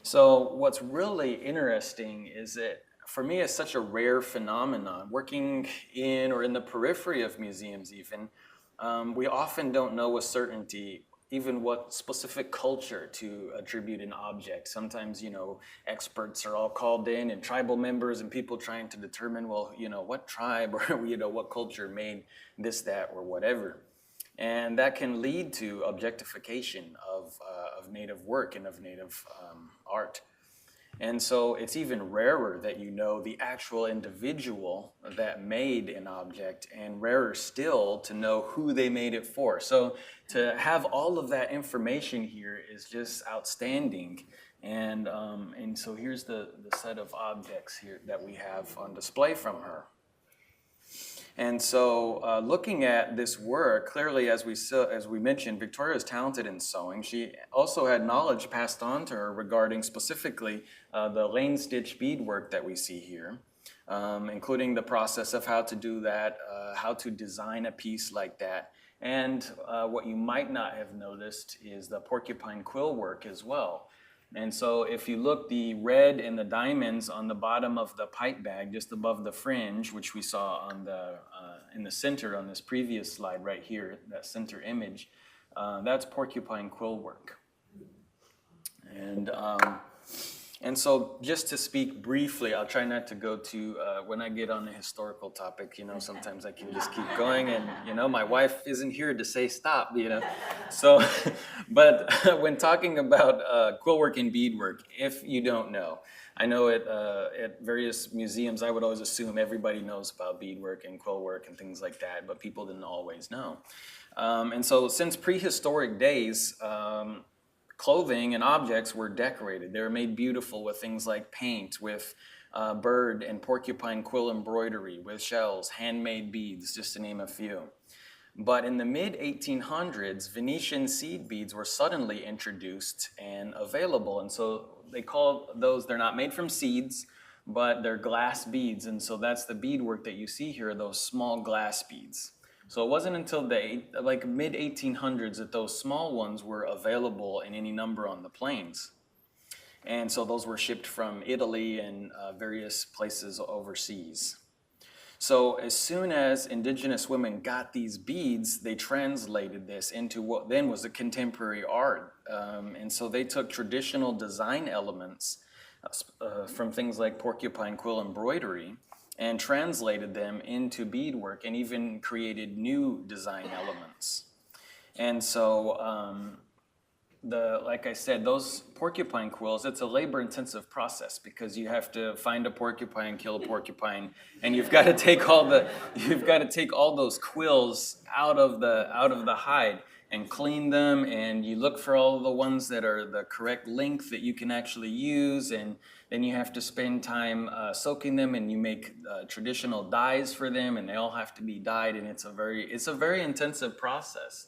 So what's really interesting is that, for me, it's such a rare phenomenon. Working in or in the periphery of museums even, we often don't know with certainty even what specific culture to attribute an object. Sometimes, experts are all called in, and tribal members and people trying to determine, well, what tribe or, what culture made this, that, or whatever. And that can lead to objectification of Native work and of Native art. And so it's even rarer that the actual individual that made an object, and rarer still to know who they made it for. So to have all of that information here is just outstanding. And so here's the set of objects here that we have on display from her. And so looking at this work, clearly, as we mentioned, Victoria is talented in sewing. She also had knowledge passed on to her regarding specifically the lane stitch beadwork that we see here, including the process of how to do that, how to design a piece like that. And what you might not have noticed is the porcupine quill work as well. And so if you look, the red and the diamonds on the bottom of the pipe bag, just above the fringe, which we saw on in the center on this previous slide right here, that center image, that's porcupine quill work. And so just to speak briefly, I'll try not to go to, when I get on a historical topic, sometimes I can just keep going, and, my wife isn't here to say stop, So, but when talking about quillwork and beadwork, if you don't know, I know at various museums, I would always assume everybody knows about beadwork and quillwork and things like that, but people didn't always know. And so since prehistoric days, clothing and objects were decorated. They were made beautiful with things like paint, with bird and porcupine quill embroidery, with shells, handmade beads, just to name a few. But in the mid-1800s, Venetian seed beads were suddenly introduced and available. And so they call those, they're not made from seeds, but they're glass beads. And so that's the beadwork that you see here, those small glass beads. So it wasn't until the mid-1800s that those small ones were available in any number on the plains. And so those were shipped from Italy and various places overseas. So as soon as Indigenous women got these beads, they translated this into what then was a contemporary art. And so they took traditional design elements from things like porcupine quill embroidery and translated them into beadwork, and even created new design elements. And so like I said, those porcupine quills, it's a labor-intensive process because you have to find a porcupine, kill a porcupine, and you've got to take all those quills out of the hide and clean them, and you look for all the ones that are the correct length that you can actually use, and then you have to spend time soaking them, and you make traditional dyes for them, and they all have to be dyed, and it's a very intensive process.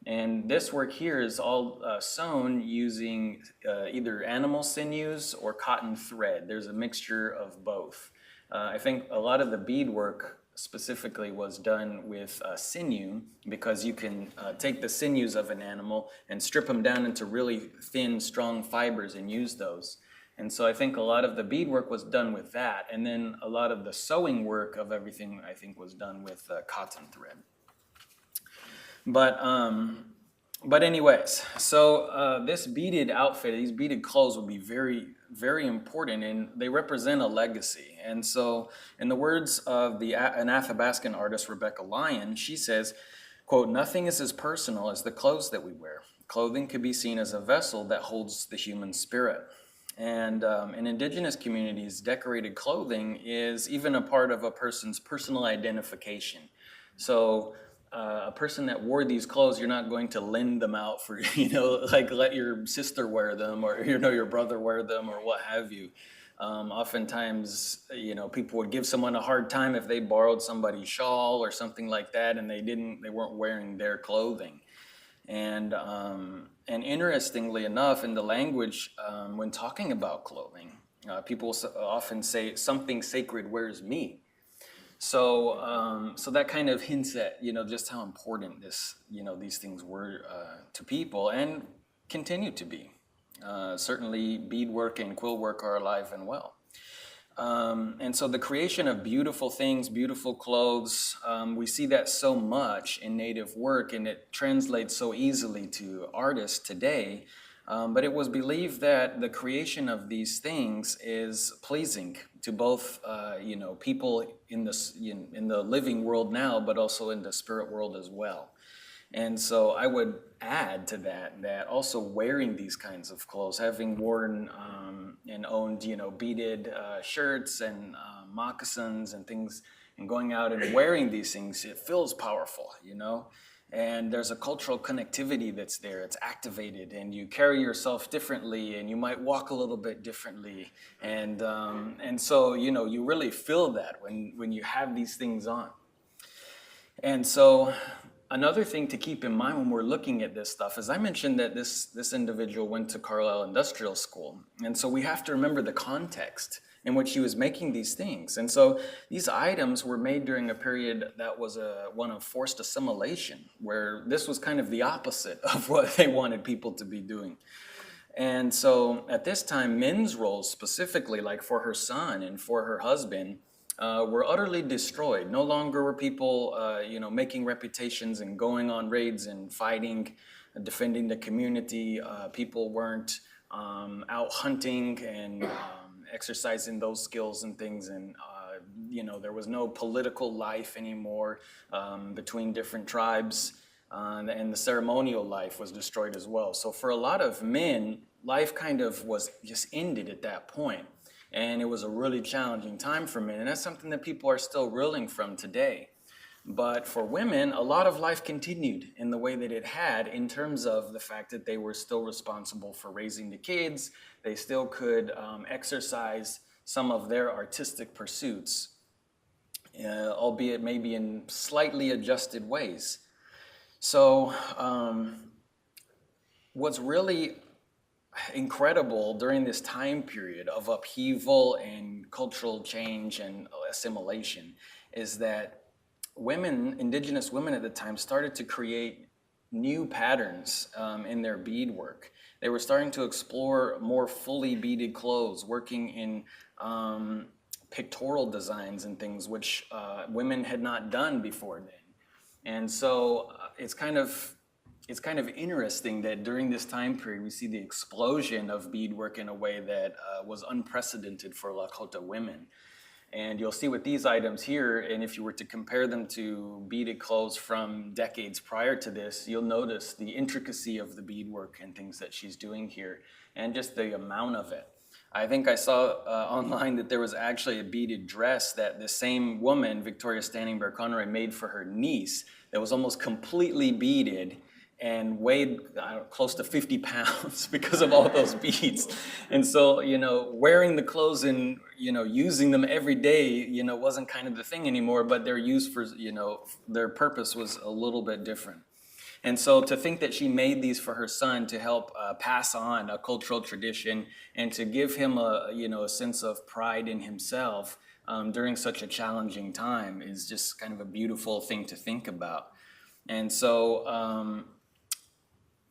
And this work here is all sewn using either animal sinews or cotton thread. There's a mixture of both. I think a lot of the beadwork specifically was done with sinew because you can take the sinews of an animal and strip them down into really thin, strong fibers and use those. And so I think a lot of the beadwork was done with that. And then a lot of the sewing work of everything, I think, was done with cotton thread. But anyways, so this beaded outfit, these beaded clothes will be very, very important, and they represent a legacy. And so in the words of an Athabascan artist, Rebecca Lyon, she says, quote, "Nothing is as personal as the clothes that we wear. Clothing could be seen as a vessel that holds the human spirit." And in Indigenous communities, decorated clothing is even a part of a person's personal identification. So a person that wore these clothes, you're not going to lend them out for, like let your sister wear them or, your brother wear them or what have you. Oftentimes, people would give someone a hard time if they borrowed somebody's shawl or something like that and they weren't wearing their clothing. And interestingly enough, in the language, when talking about clothing, people often say, "Something sacred wears me." So that kind of hints at, just how important these things were to people and continue to be. Certainly beadwork and quill work are alive and well. And so the creation of beautiful things, beautiful clothes, we see that so much in Native work, and it translates so easily to artists today. But it was believed that the creation of these things is pleasing to both, people in the living world now, but also in the spirit world as well. And so I would add to that also wearing these kinds of clothes, having worn and owned, beaded shirts and moccasins and things, and going out and wearing these things, it feels powerful, And there's a cultural connectivity that's there. It's activated, and you carry yourself differently, and you might walk a little bit differently. And so, you really feel that when you have these things on. And so another thing to keep in mind when we're looking at this stuff is I mentioned that this individual went to Carlisle Industrial School. And so we have to remember the context in which he was making these things. And so these items were made during a period that was one of forced assimilation, where this was kind of the opposite of what they wanted people to be doing. And so at this time, men's roles specifically, like for her son and for her husband, were utterly destroyed. No longer were people, making reputations and going on raids and fighting, defending the community. People weren't out hunting and exercising those skills and things, and there was no political life anymore between different tribes, and the ceremonial life was destroyed as well. So for a lot of men, life kind of was just ended at that point, and it was a really challenging time for men, and that's something that people are still reeling from today. But for women, a lot of life continued in the way that it had, in terms of the fact that they were still responsible for raising the kids. They still could exercise some of their artistic pursuits, albeit maybe in slightly adjusted ways. So what's really incredible during this time period of upheaval and cultural change and assimilation is that Indigenous women at the time, started to create new patterns in their beadwork. They were starting to explore more fully beaded clothes, working in pictorial designs and things which women had not done before then. And so it's kind of interesting that during this time period we see the explosion of beadwork in a way that was unprecedented for Lakota women. And you'll see with these items here, and if you were to compare them to beaded clothes from decades prior to this, you'll notice the intricacy of the beadwork and things that she's doing here, and just the amount of it. I think I saw online that there was actually a beaded dress that the same woman, Victoria Standing Bear Conroy, made for her niece that was almost completely beaded and weighed close to 50 pounds because of all those beads. And so, wearing the clothes and, using them every day, wasn't kind of the thing anymore, but their use for, their purpose was a little bit different. And so to think that she made these for her son to help pass on a cultural tradition and to give him a sense of pride in himself during such a challenging time is just kind of a beautiful thing to think about. And so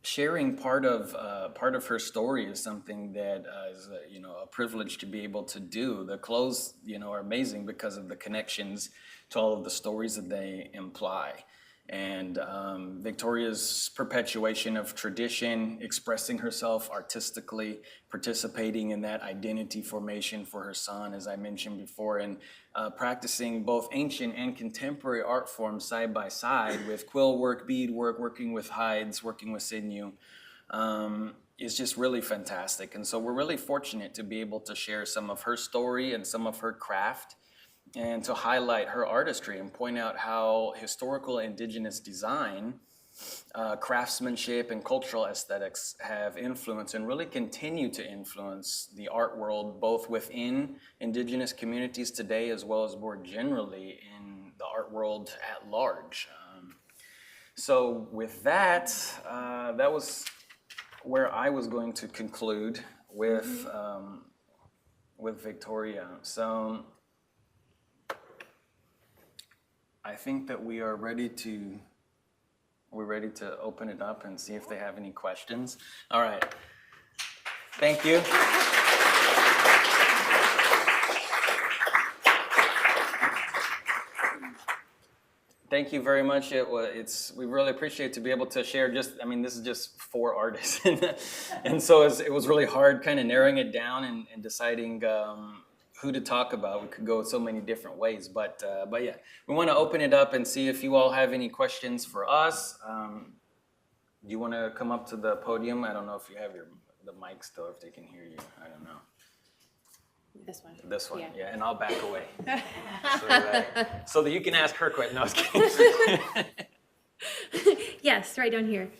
sharing part of her story is something that is a privilege to be able to do. The clothes are amazing because of the connections to all of the stories that they imply. And Victoria's perpetuation of tradition, expressing herself artistically, participating in that identity formation for her son, as I mentioned before, and practicing both ancient and contemporary art forms side by side with quill work, bead work, working with hides, working with sinew, is just really fantastic. And so we're really fortunate to be able to share some of her story and some of her craft, and to highlight her artistry and point out how historical indigenous design, craftsmanship, and cultural aesthetics have influenced and really continue to influence the art world, both within indigenous communities today as well as more generally in the art world at large. So with that, that was where I was going to conclude with Victoria. So I think that we're ready to open it up and see if they have any questions. All right. Thank you. Thank you very much. We really appreciate to be able to share this is just 4 artists. And so it was really hard kind of narrowing it down and deciding who to talk about. We could go so many different ways, but yeah, we want to open it up and see if you all have any questions for us. Do you want to come up to the podium? I don't know if you have the mic still, if they can hear you. I don't know. This one, yeah, and I'll back away so that you can ask her question. No, I was kidding. Yes, right down here.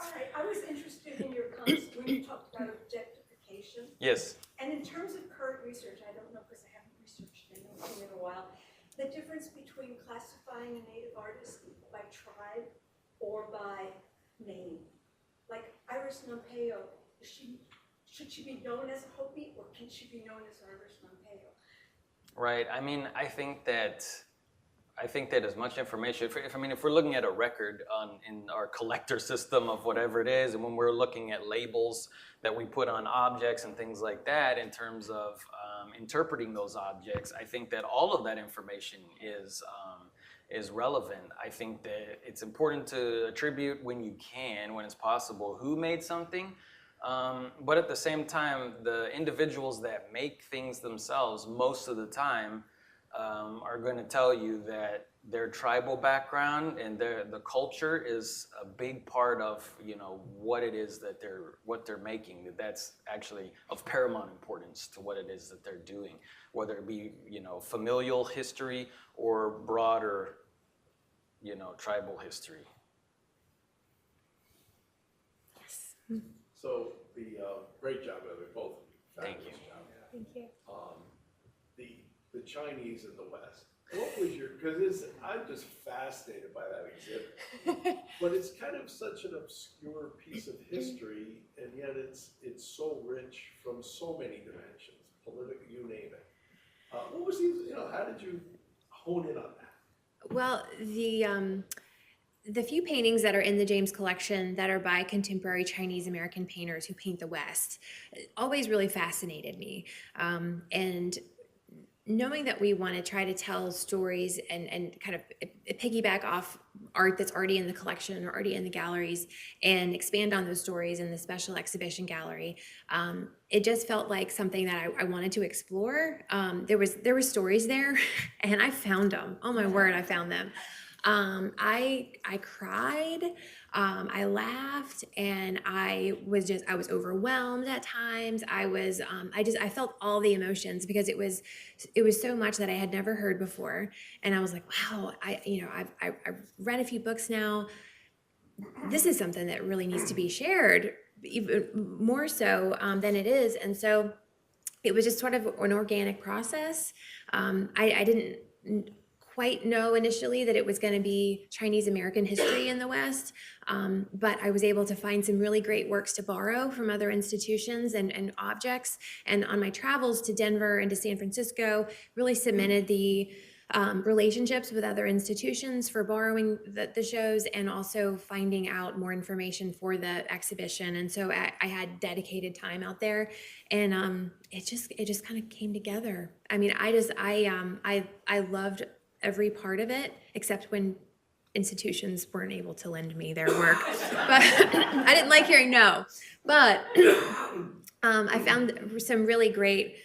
All right, I was interested in your comments when you talked about objectification. Yes. And in terms of current research, I don't know because I haven't researched anything in a while, the difference between classifying a native artist by tribe or by name. Like Iris Nampeyo, should she be known as a Hopi or can she be known as Iris Nampeyo? Right. I think that as much information, if we're looking at a record in our collector system of whatever it is, and when we're looking at labels that we put on objects and things like that in terms of interpreting those objects, I think that all of that information is relevant. I think that it's important to attribute when you can, when it's possible, who made something. But at the same time, the individuals that make things themselves most of the time are going to tell you that their tribal background and the culture is a big part of what it is that they're making. That's actually of paramount importance to what it is that they're doing, whether it be familial history or broader tribal history. Yes. So great job, both of you. Thank you. Job. Thank you. The Chinese in the West. What was because I'm just fascinated by that exhibit. But it's kind of such an obscure piece of history, and yet it's so rich from so many dimensions, political, you name it. What was how did you hone in on that? Well, the few paintings that are in the James collection that are by contemporary Chinese American painters who paint the West always really fascinated me. And knowing that we want to try to tell stories and kind of piggyback off art that's already in the collection or already in the galleries and expand on those stories in the special exhibition gallery. It just felt like something that I wanted to explore. There were stories there, and I found them. Oh my word, I found them. I cried, I laughed, and I was overwhelmed at times. I felt all the emotions because it was so much that I had never heard before. And I was like, wow, I've read a few books now. This is something that really needs to be shared, even more so than it is. And so it was just sort of an organic process. I didn't quite know initially that it was going to be Chinese American history in the West, but I was able to find some really great works to borrow from other institutions and objects. And on my travels to Denver and to San Francisco, really cemented the relationships with other institutions for borrowing the shows and also finding out more information for the exhibition. And so I had dedicated time out there, and it just kind of came together. I mean, I loved every part of it, except when institutions weren't able to lend me their work. But I didn't like hearing no. But I found some really great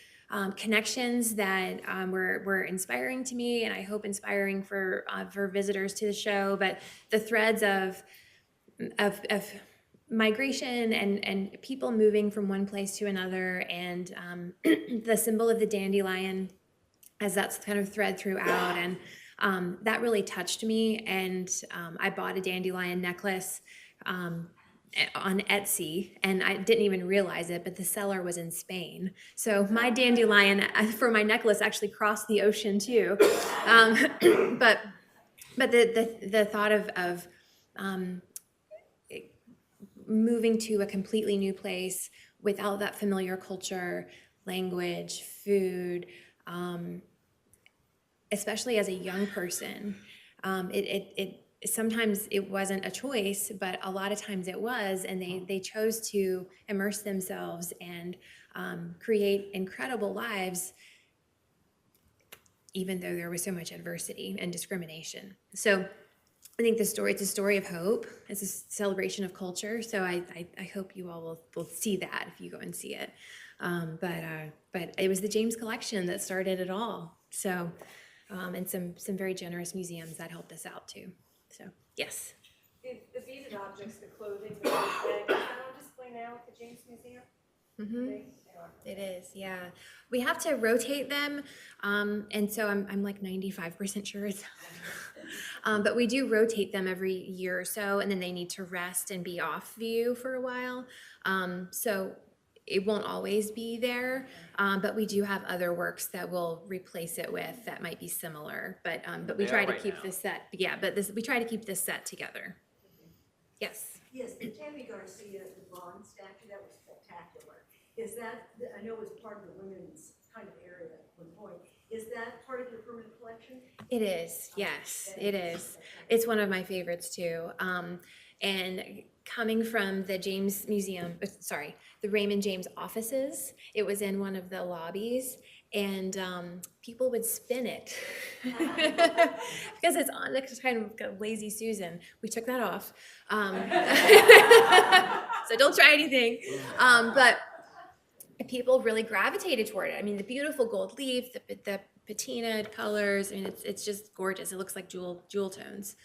connections that were inspiring to me, and I hope inspiring for visitors to the show. But the threads of migration and people moving from one place to another, and the symbol of the dandelion, as that's kind of thread throughout, and that really touched me. And I bought a dandelion necklace on Etsy, and I didn't even realize it, but the seller was in Spain. So my dandelion for my necklace actually crossed the ocean too. But the thought of moving to a completely new place without that familiar culture, language, food, especially as a young person, sometimes it wasn't a choice, but a lot of times it was, and they chose to immerse themselves and create incredible lives, even though there was so much adversity and discrimination. So I think it's a story of hope. It's a celebration of culture. So I hope you all will see that if you go and see it. But it was the James collection that started it all. So, and some very generous museums that helped us out too. So, yes. The beaded objects, the clothing, the bags, is that on display now at the James Museum? Mm-hmm. It is, yeah. We have to rotate them, and so I'm like 95% sure it's but we do rotate them every year or so, and then they need to rest and be off view for a while. So it won't always be there, but we do have other works that we'll replace it with that might be similar. But we try to keep this set. Yeah, but we try to keep this set together. Yes. Yes, the Tammy Garcia, the bronze statue, that was spectacular. Is that, I know it was part of the women's kind of area at one point. Is that part of your permanent collection? It is, yes, it is. It's one of my favorites too. And coming from the James Museum, the Raymond James offices, it was in one of the lobbies, and people would spin it because it's on the kind of lazy Susan. We took that off. So don't try anything. But people really gravitated toward it. I mean, the beautiful gold leaf, the patinaed colors, I mean, it's just gorgeous. It looks like jewel tones.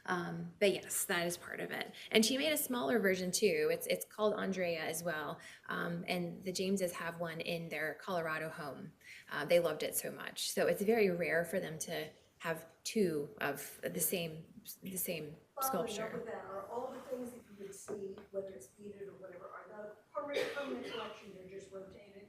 But yes, that is part of it. And she made a smaller version too. It's called Andrea as well. And the Jameses have one in their Colorado home. They loved it so much. So it's very rare for them to have two of the same sculpture. Following up with that, are all the things that you would see, whether it's beaded or whatever, are the permanent collection, they're just rotated?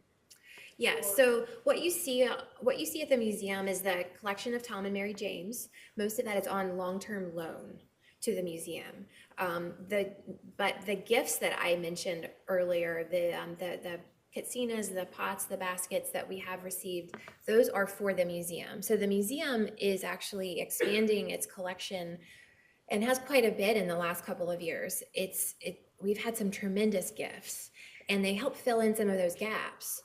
Yeah, so what you see at the museum is the collection of Tom and Mary James. Most of that is on long-term loan to the museum. But the gifts that I mentioned earlier, the katsinas, the pots, the baskets that we have received, those are for the museum. So the museum is actually expanding its collection and has quite a bit in the last couple of years. We've had some tremendous gifts, and they help fill in some of those gaps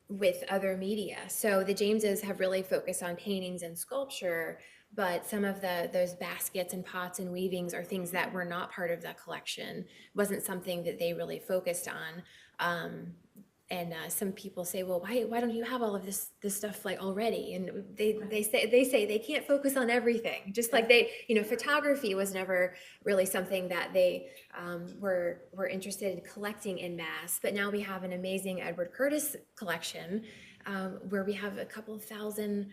with other media. So the Jameses have really focused on paintings and sculpture, but some of those baskets and pots and weavings are things that were not part of that collection. Wasn't something that they really focused on. And some people say, well, why don't you have all of this stuff like already? And they say they can't focus on everything. Just like photography was never really something that they were interested in collecting in mass. But now we have an amazing Edward Curtis collection where we have a couple of thousand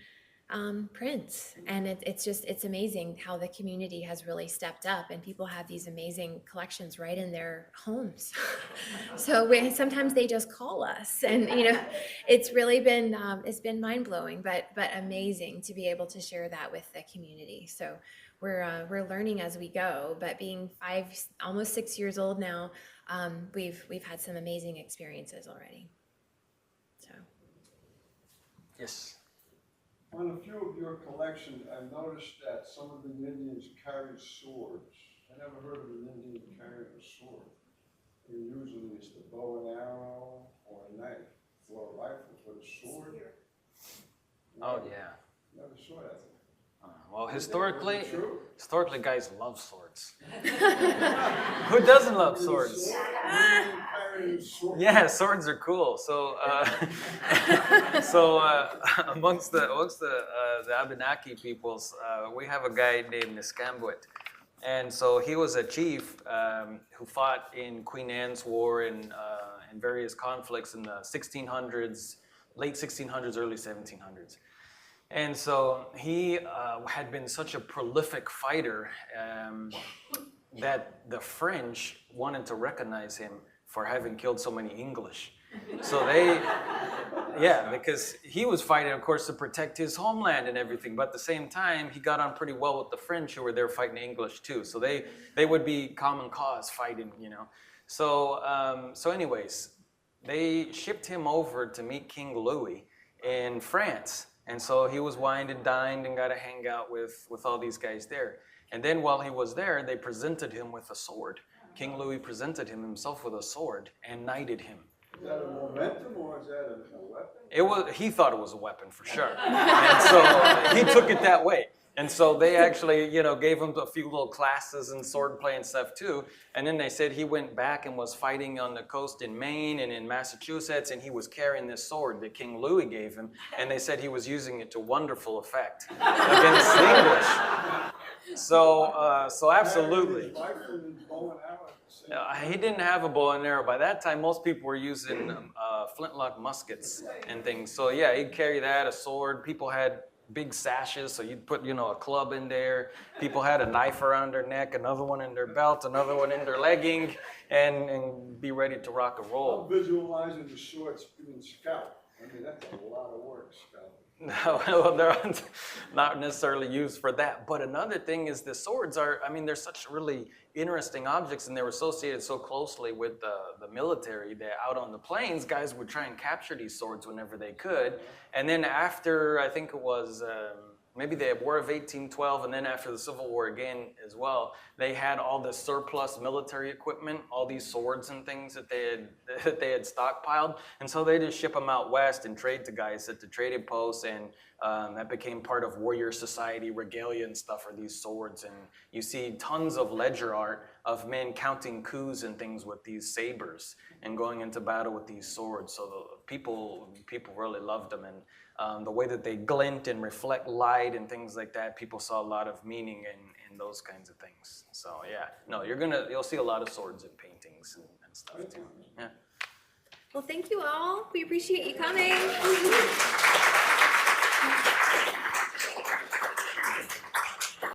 prints, and it's amazing how the community has really stepped up, and people have these amazing collections right in their homes. So sometimes they just call us, and it's really been it's been mind-blowing, but amazing to be able to share that with the community. So we're learning as we go, but being almost 6 years old now, we've had some amazing experiences already. So Yes. On a few of your collections, I've noticed that some of the Indians carried swords. I never heard of an Indian carrying a sword. Usually it's the bow and arrow or a knife, or a rifle, but a sword. Oh, yeah. Never saw that. Well, historically, True. guys love swords. Who doesn't love swords? Carrying swords. Yeah, swords are cool. So, amongst the Abenaki peoples, we have a guy named Niskambwit, and so he was a chief who fought in Queen Anne's War and various conflicts in the 1600s, late 1600s, early 1700s. And so he had been such a prolific fighter that the French wanted to recognize him for having killed so many English. So because he was fighting, of course, to protect his homeland and everything, but at the same time, he got on pretty well with the French who were there fighting English too. So they would be common cause fighting, So anyways, they shipped him over to meet King Louis in France. And so he was wined and dined and got to hang out with all these guys there. And then while he was there, they presented him with a sword. King Louis presented him himself with a sword and knighted him. Is that a momentum or is that a weapon? He thought it was a weapon for sure. And so he took it that way. And so they actually, gave him a few little classes in swordplay and stuff too. And then they said he went back and was fighting on the coast in Maine and in Massachusetts, and he was carrying this sword that King Louis gave him. And they said he was using it to wonderful effect against the English. So absolutely. He didn't have a bow and arrow. By that time, most people were using flintlock muskets and things. So yeah, he'd carry that, a sword. People had big sashes, so you'd put, a club in there. People had a knife around their neck, another one in their belt, another one in their legging, and be ready to rock and roll. I'm visualizing the swords being scalped. I mean, that's a lot of work, scalping. No, well, they're not necessarily used for that. But another thing is the swords they're such really interesting objects, and they were associated so closely with the military that out on the plains, guys would try and capture these swords whenever they could. And then after, I think it was maybe the War of 1812, and then after the Civil War again as well, they had all this surplus military equipment, all these swords and things that they had stockpiled, and so they just ship them out west and trade to guys at the trading posts, and that became part of warrior society regalia and stuff, are these swords. And you see tons of ledger art of men counting coups and things with these sabers and going into battle with these swords. So the people really loved them, and the way that they glint and reflect light and things like that, people saw a lot of meaning in those kinds of things. So yeah, no, you'll see a lot of swords in paintings and stuff too. Yeah. well, thank you all. We appreciate you coming.